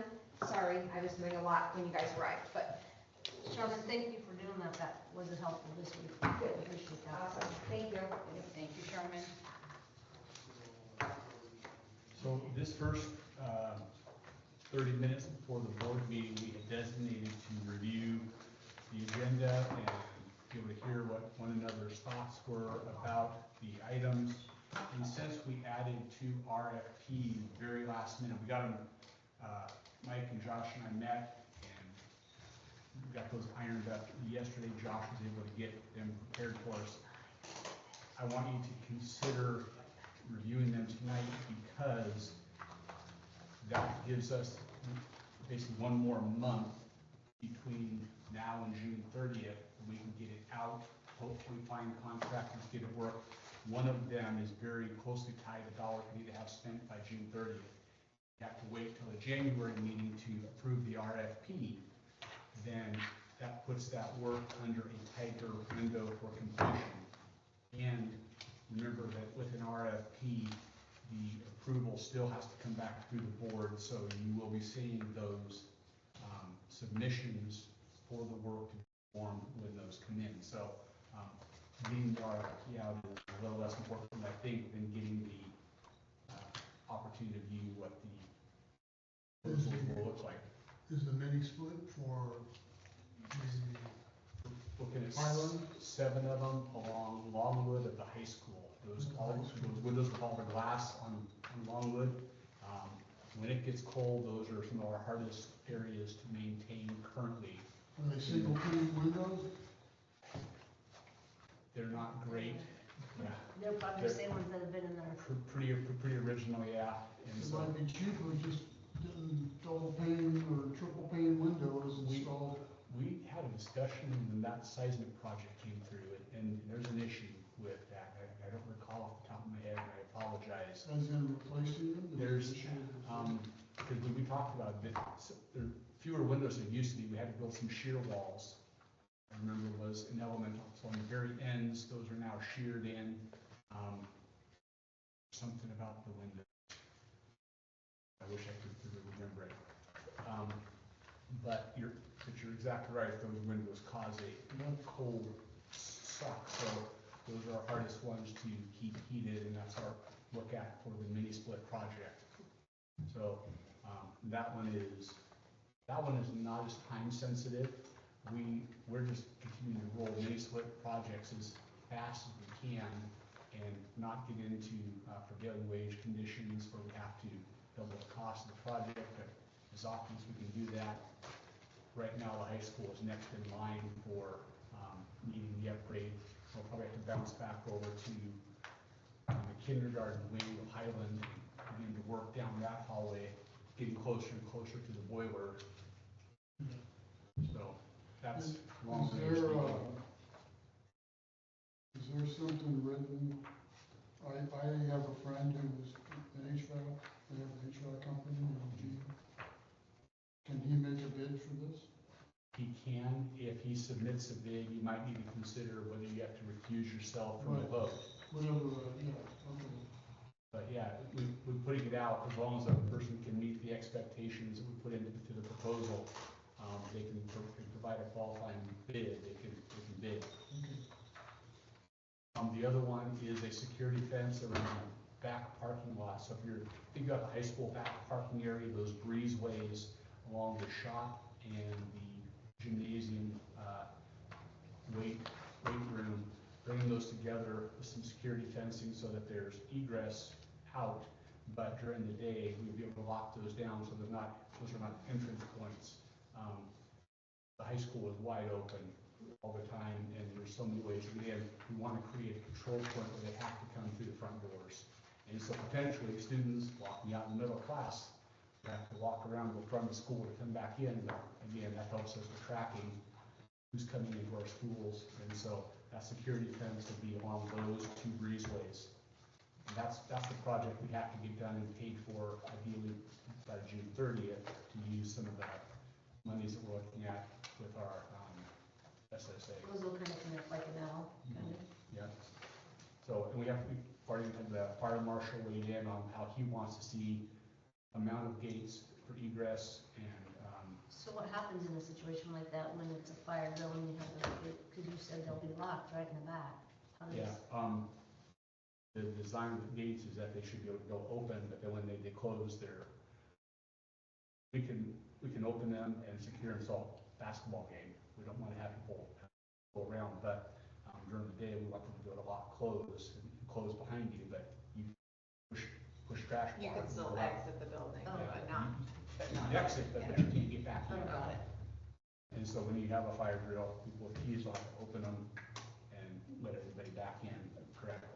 Sorry, I was doing a lot when you guys arrived, but
Sherman, thank you for doing that. That was helpful this week.
Good.
Appreciate that.
awesome, thank you.
Thank you, Sherman.
So this first 30 minutes before the board meeting, we had designated to review the agenda and be able to hear what one another's thoughts were about the items. And since we added two RFP very last minute, we got them, Mike and Josh and I met and we got those ironed up yesterday. Josh was able to get them prepared for us. I want you to consider reviewing them tonight because that gives us basically one more month between now and June 30th. We can get it out, hopefully find contractors, get it worked. One of them is very closely tied to dollars we need to have spent by June 30th. You have to wait till the January meeting to approve the RFP. Then that puts that work under a tighter window for completion. And remember that with an RFP, the approval still has to come back through the board, so you will be seeing those submissions for the work to be performed when those come in. So getting the RFP out is a little less important, I think, than getting the opportunity to view what the proposals will look like.
Is the mini split for the
Looking at
Highland?
7 of them along Longwood of the high school. Those windows with all the glass on Longwood. When it gets cold, those are some of our hardest areas to maintain currently.
Are they single pane windows?
They're not great. Yeah,
They're probably the same ones that have been in there.
pretty original, yeah. And
It
so
might be cheaper just getting double pane or triple pane windows installed.
we had a discussion when that seismic project came through, and there's an issue with that. I don't recall off the top of my head, and I apologize.
As in replacing them?
There's, because we talked about it, there are fewer windows than used to be. We had to build some shear walls. I remember was an elemental, so on the very ends, those are now sheared in. Something about the window. I wish I could remember it. But you're exactly right. Those windows cause a cold suck, so those are our hardest ones to keep heated, and that's our look at for the mini split project. So that one is not as time sensitive. We're just continuing to roll mini split projects as fast as we can and not get into prevailing wage conditions where we have to double the cost of the project, but as often as we can do that. Right now, the high school is next in line for needing the upgrade. We'll probably have to bounce back over to the kindergarten wing of Highland, begin to work down that hallway, getting closer and closer to the boiler. So that's long range.
Is there something written? I have a friend who's an HVAC, they have an HVAC company in G. Can he make a bid for this?
He can. If he submits a bid, you might need to consider whether you have to recuse yourself from the vote.
Whatever, yeah, okay.
But yeah, we're putting it out as long as that person can meet the expectations that we put into the proposal. They can provide a qualifying bid. They can bid.
Okay.
The other one is a security fence around the back parking lot. So if you're thinking about the high school back parking area, those breezeways along the shop and the gymnasium weight room, bringing those together with some security fencing so that there's egress out, but during the day we'd be able to lock those down so those are not entrance points. The high school is wide open all the time, and there's so many ways to get in. We want to create a control point where they have to come through the front doors. And so potentially, students walking out in the middle of class, they have to walk around, go from the school to come back in, but again, that helps us with tracking who's coming into our schools, and so that security fence will be along those two breezeways. And that's the project we have to get done and paid for ideally by June 30th to use some of the monies that we're looking at with our SSA.
Those will kind of connect like an L, kind of.
Yeah. So, and we already had the fire marshal weighed in on how he wants to see amount of gates for egress and,
So what happens in a situation like that when it's a fire drill and you have the, because you said they'll be locked right in the back? How does-
yeah, the design of the gates is that they should be able to go open, but then when they close, we can open them and secure them, so basketball game. We don't want to have people go around, but during the day, we want them to be able to lock, close, and close behind you, but you push trash.
You can still exit the building,
Oh.
but not.
You exit, but you can't get back in.
Oh, got it.
And so when you have a fire drill, people with keys will have to open them and let everybody back in correctly.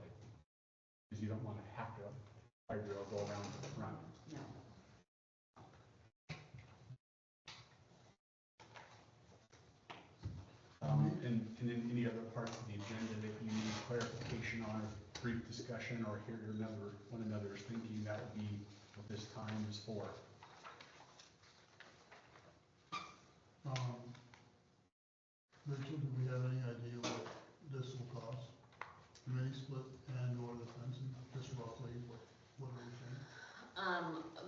Because you don't want to have to fire drill go around to the front.
No.
And then any other parts of the agenda that you need clarification on or brief discussion or hear one another's thinking, that would be what this time is for.
Rachel, do we have any idea what this will cost? Mini split and or the fencing, just roughly, what are we saying?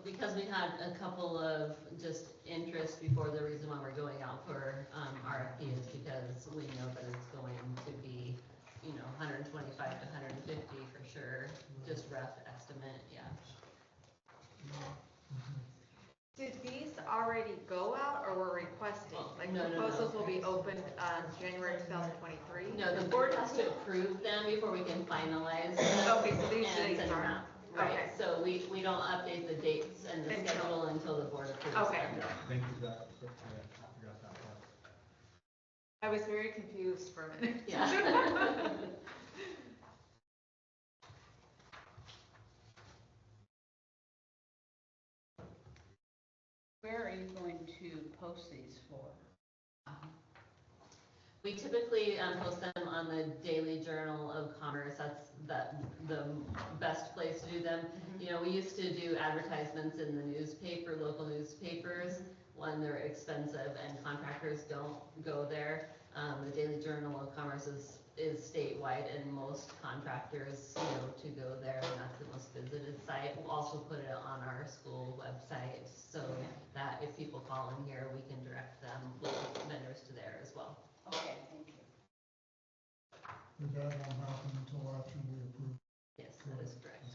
Because we had a couple of just interest before, the reason why we're going out for, RFP is because we know that it's going to be, 125 to 150 for sure, just rough estimate, yeah.
Did these already go out or were requested? Like
No, no, no.
proposals will be opened January 2023?
No, the board has to approve them before we can finalize them.
Okay, so these
and
dates
send them
aren't,
out. Right,
okay.
so we don't update the dates and the
Until-
schedule until the board approves
Okay.
them.
Thank you for that. I forgot that part.
I was very confused for a minute.
Yeah.
Where are you going to post these for?
We typically post them on the Daily Journal of Commerce. That's the best place to do them. We used to do advertisements in the newspaper, local newspapers, when they're expensive and contractors don't go there. The Daily Journal of Commerce is statewide, and most contractors, to go there, and that's the most visited site. We'll also put it on our school website, so that if people call in here, we can direct them, local vendors to there as well.
Okay, thank you.
But that won't happen until after we approve.
Yes, that is correct.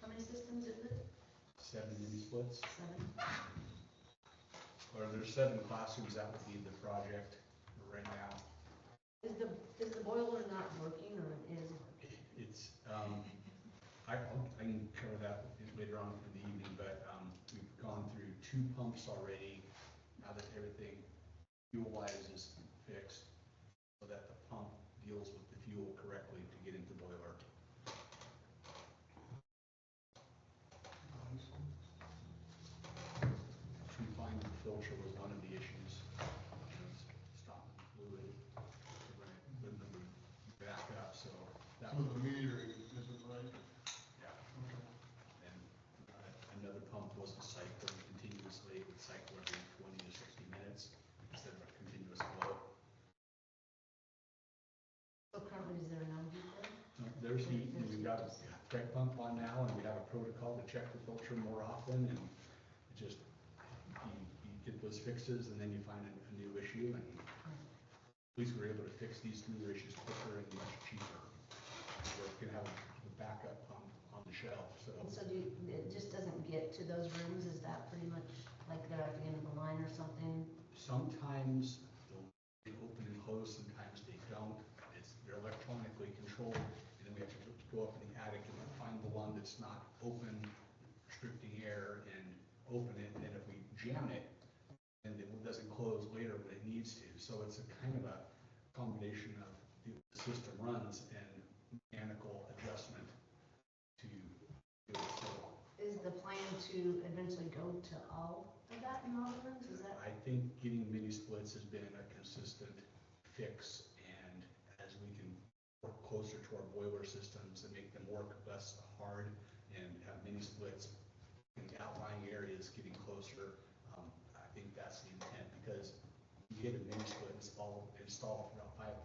How many systems is it?
7 mini splits,
7?
or there's 7 classrooms. That would be the project right now.
Is the boiler not working or it is working?
It's, I can cover that later on in the evening, but we've gone through 2 pumps already, now that everything fuel-wise is fixed, so that the pump deals with the fuel correctly to get into the boiler. Too fine of a filter was one of the issues, stopping fluid, when it would back up, so that
So
was,
the metering isn't right?
yeah.
Okay.
And another pump wasn't cycling continuously, it would cycle every 20 to 60 minutes instead of a continuous flow.
What currently is there now, do you think?
There's heat, and we've got a preg pump on now, and we have a protocol to check the filter more often, and it just, you get those fixes, and then you find a new issue, and at least we're able to fix these newer issues quicker and much cheaper. We're gonna have a backup pump on the shelf, so.
And so it just doesn't get to those rooms, is that pretty much like they're at the end of the line or something?
Sometimes they'll open and close, sometimes they don't. They're electronically controlled, and then we have to go up in the attic and find the one that's not open, restricting air, and open it, and then if we jam it, so it's a kind of a combination of the system runs and mechanical adjustment to do it. So
Is the plan to eventually go to all of that in all the rooms? Is that?
I think getting mini splits has been a consistent fix, and as we can work closer to our boiler systems and make them work less hard and have mini splits in the outlying areas getting closer, I think that's the intent, because you get a mini split installed for about $5,000,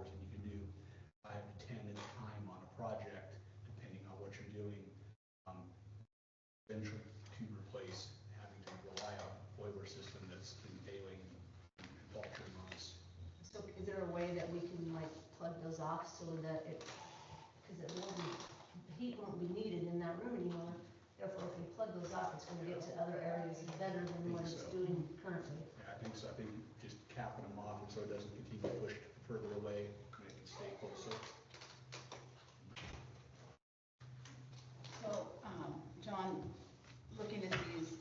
and you can do 5 to 10 at a time on a project, depending on what you're doing. Eventually to replace having to rely on a boiler system that's been failing and faltering on us.
So is there a way that we can like plug those off so that it, because it won't be, heat won't be needed in that room anymore. Therefore, if we plug those off, it's gonna get to other areas better than what it's doing currently.
Yeah, I think so. I think just capping them off so it doesn't continue pushed further away and it can stay closer.
So, John, looking at these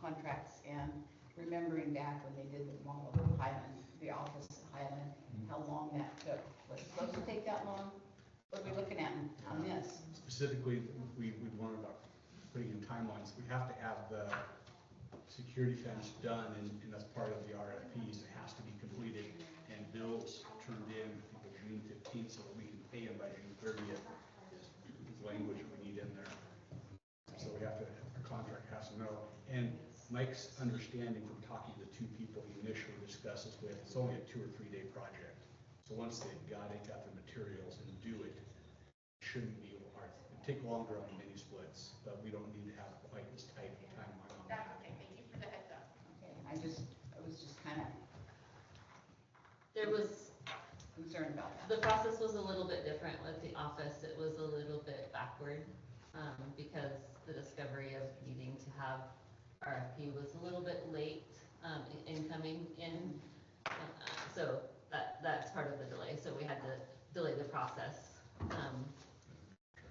contracts and remembering back when they did the mall of Highland, the office at Highland, how long that took. Was it supposed to take that long? What are we looking at on this?
Specifically, we wanted about putting in timelines. We have to have the security fence done, and that's part of the RFPs. It has to be completed and bills turned in before June 15th so that we can pay them by June 30th. Is language that we need in there. So we have to, our contract has to know. And Mike's understanding from talking to the two people he initially discussed this with, it's only a 2 or 3 day project. So once they've got the materials and do it, shouldn't be hard. It'd take longer on the mini splits, but we don't need to have quite as tight a timeline on
That's
that.
okay, thank you for the heads up. Okay, I was just kind of
There was,
concerned about that.
the process was a little bit different with the office. It was a little bit backward, because the discovery of needing to have RFP was a little bit late, incoming in. So that's part of the delay. So we had to delay the process.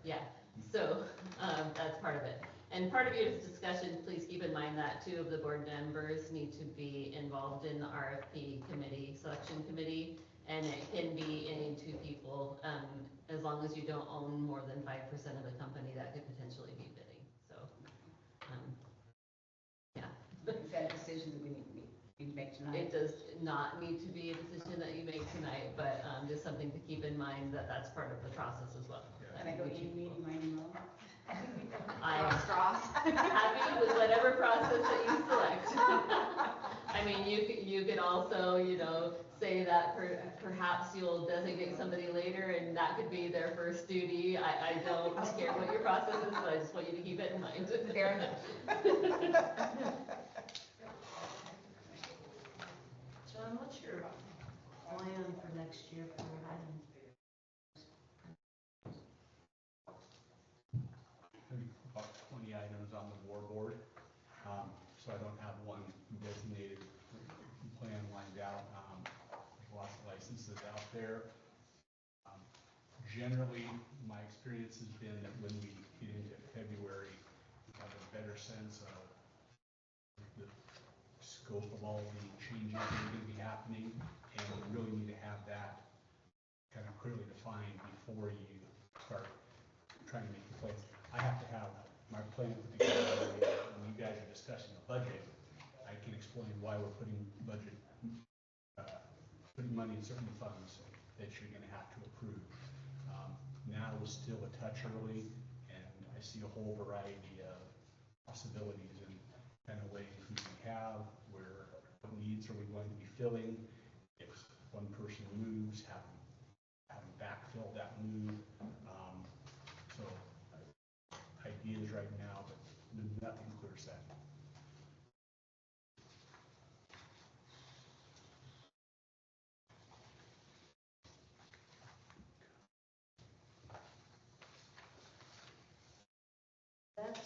Yeah, so, that's part of it. And part of your discussion, please keep in mind that 2 of the board members need to be involved in the RFP committee, selection committee, and it can be any 2 people, as long as you don't own more than 5% of the company that could potentially be bidding, so, yeah.
Is that a decision that we need to make tonight?
It does not need to be a decision that you make tonight, but, just something to keep in mind that that's part of the process as well.
Can I go to any meeting right now?
I'm
Straws?
happy with whatever process that you select. I mean, you could also, say that perhaps you'll designate somebody later and that could be their first duty. I don't care what your process is, but I just want you to keep it in mind.
Fair enough.
John, what's your plan for next year for Highland?
About 20 items on the board. So I don't have one designated plan lined out. There's lots of licenses out there. Generally, my experience has been that when we get into February, we have a better sense of the scope of all the changes that are going to be happening, and we really need to have that kind of clearly defined before you start trying to make the plans. I have to have my plan put together. When you guys are discussing the budget, I can explain why we're putting money in certain funds that you're going to have to approve. Now is still a touch early, and I see a whole variety of possibilities and kind of weighing who we have, what needs are we going to be filling. If one person moves, have them backfill that move. So ideas right now, but nothing clear set.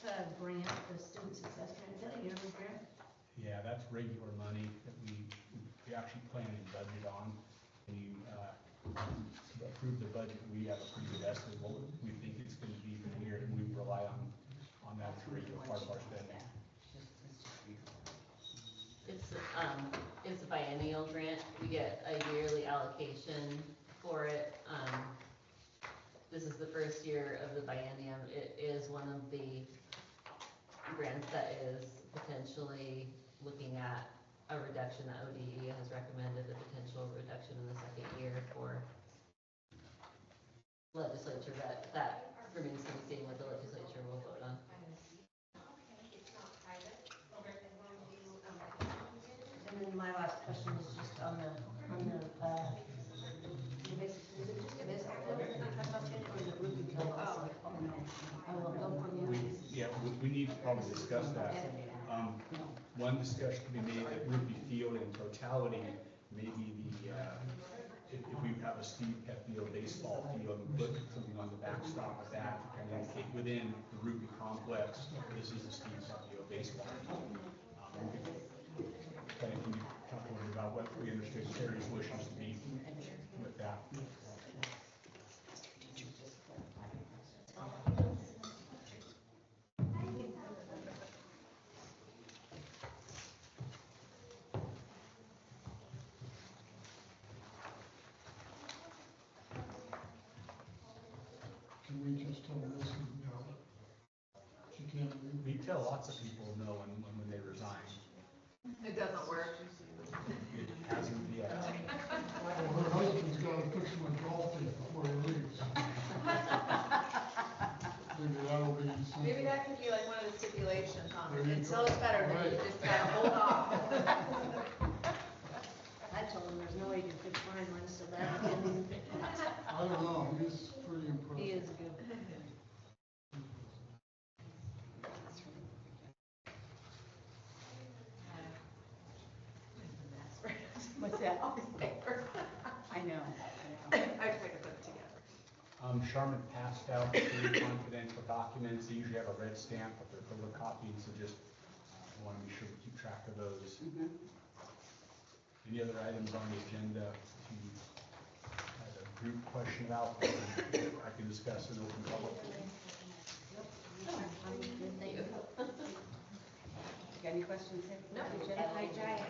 That grant, the student success grant, is that a yearly grant?
Yeah, that's regular money that we actually plan and budget on. When you approve the budget, we have a pretty good estimate of what we think it's going to be for the year, and we rely on that as a regular part of our spending.
It's a biennial grant, get a yearly allocation for it. This is the first year of the biennium. It is one of the grants that is potentially looking at a reduction. The ODE has recommended a potential reduction in the second year for legislature. That remains to be seen what the legislature will vote on.
And then my last question is just on the, is it just a business bill that you're talking about, Jen, or is it Ruby bill also? Oh, no, I will go from you.
Yeah, we need to probably discuss that. One discussion to be made that Ruby Field in totality, maybe if we have a Steve Petfield baseball field, and put something on the backstop of that, to kind of indicate within the Ruby complex, this is a Steve Petfield baseball field. Kind of can you talk a little bit about what we understood Terry's wishes to be with that?
Can we just tell Missy no? She can't leave.
We tell lots of people no when they resign.
It doesn't work.
It hasn't yet.
Well, her husband's gotta fix my golf team before he leaves. Maybe that'll be something.
Maybe that could be like one of the stipulations on
There
it.
you
Until
go.
it's better, then you
Right.
just gotta hold off.
I told him there's no way you can fix mine, mine's so bad, I can't even fix it.
I don't know, he's pretty impressive.
He is good.
What's that? I know.
I tried to put it together.
Charmin passed out three confidential documents. They usually have a red stamp, but they're photocopied, so just want to be sure we keep track of those. Any other items on the agenda to have a group question about, or I can discuss in open public?
Got any questions?
No.
Hi, Giant.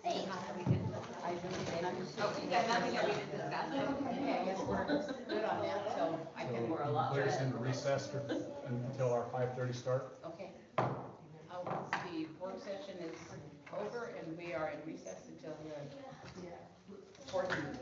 Hey. I really didn't.
Oh, you got nothing that we didn't discuss?
Okay, I guess we're good on that, so I
So
can,
We're a lot
declare us
better.
into recess until our 5:30 start.
okay. The work session is over and we are in recess until the 4th.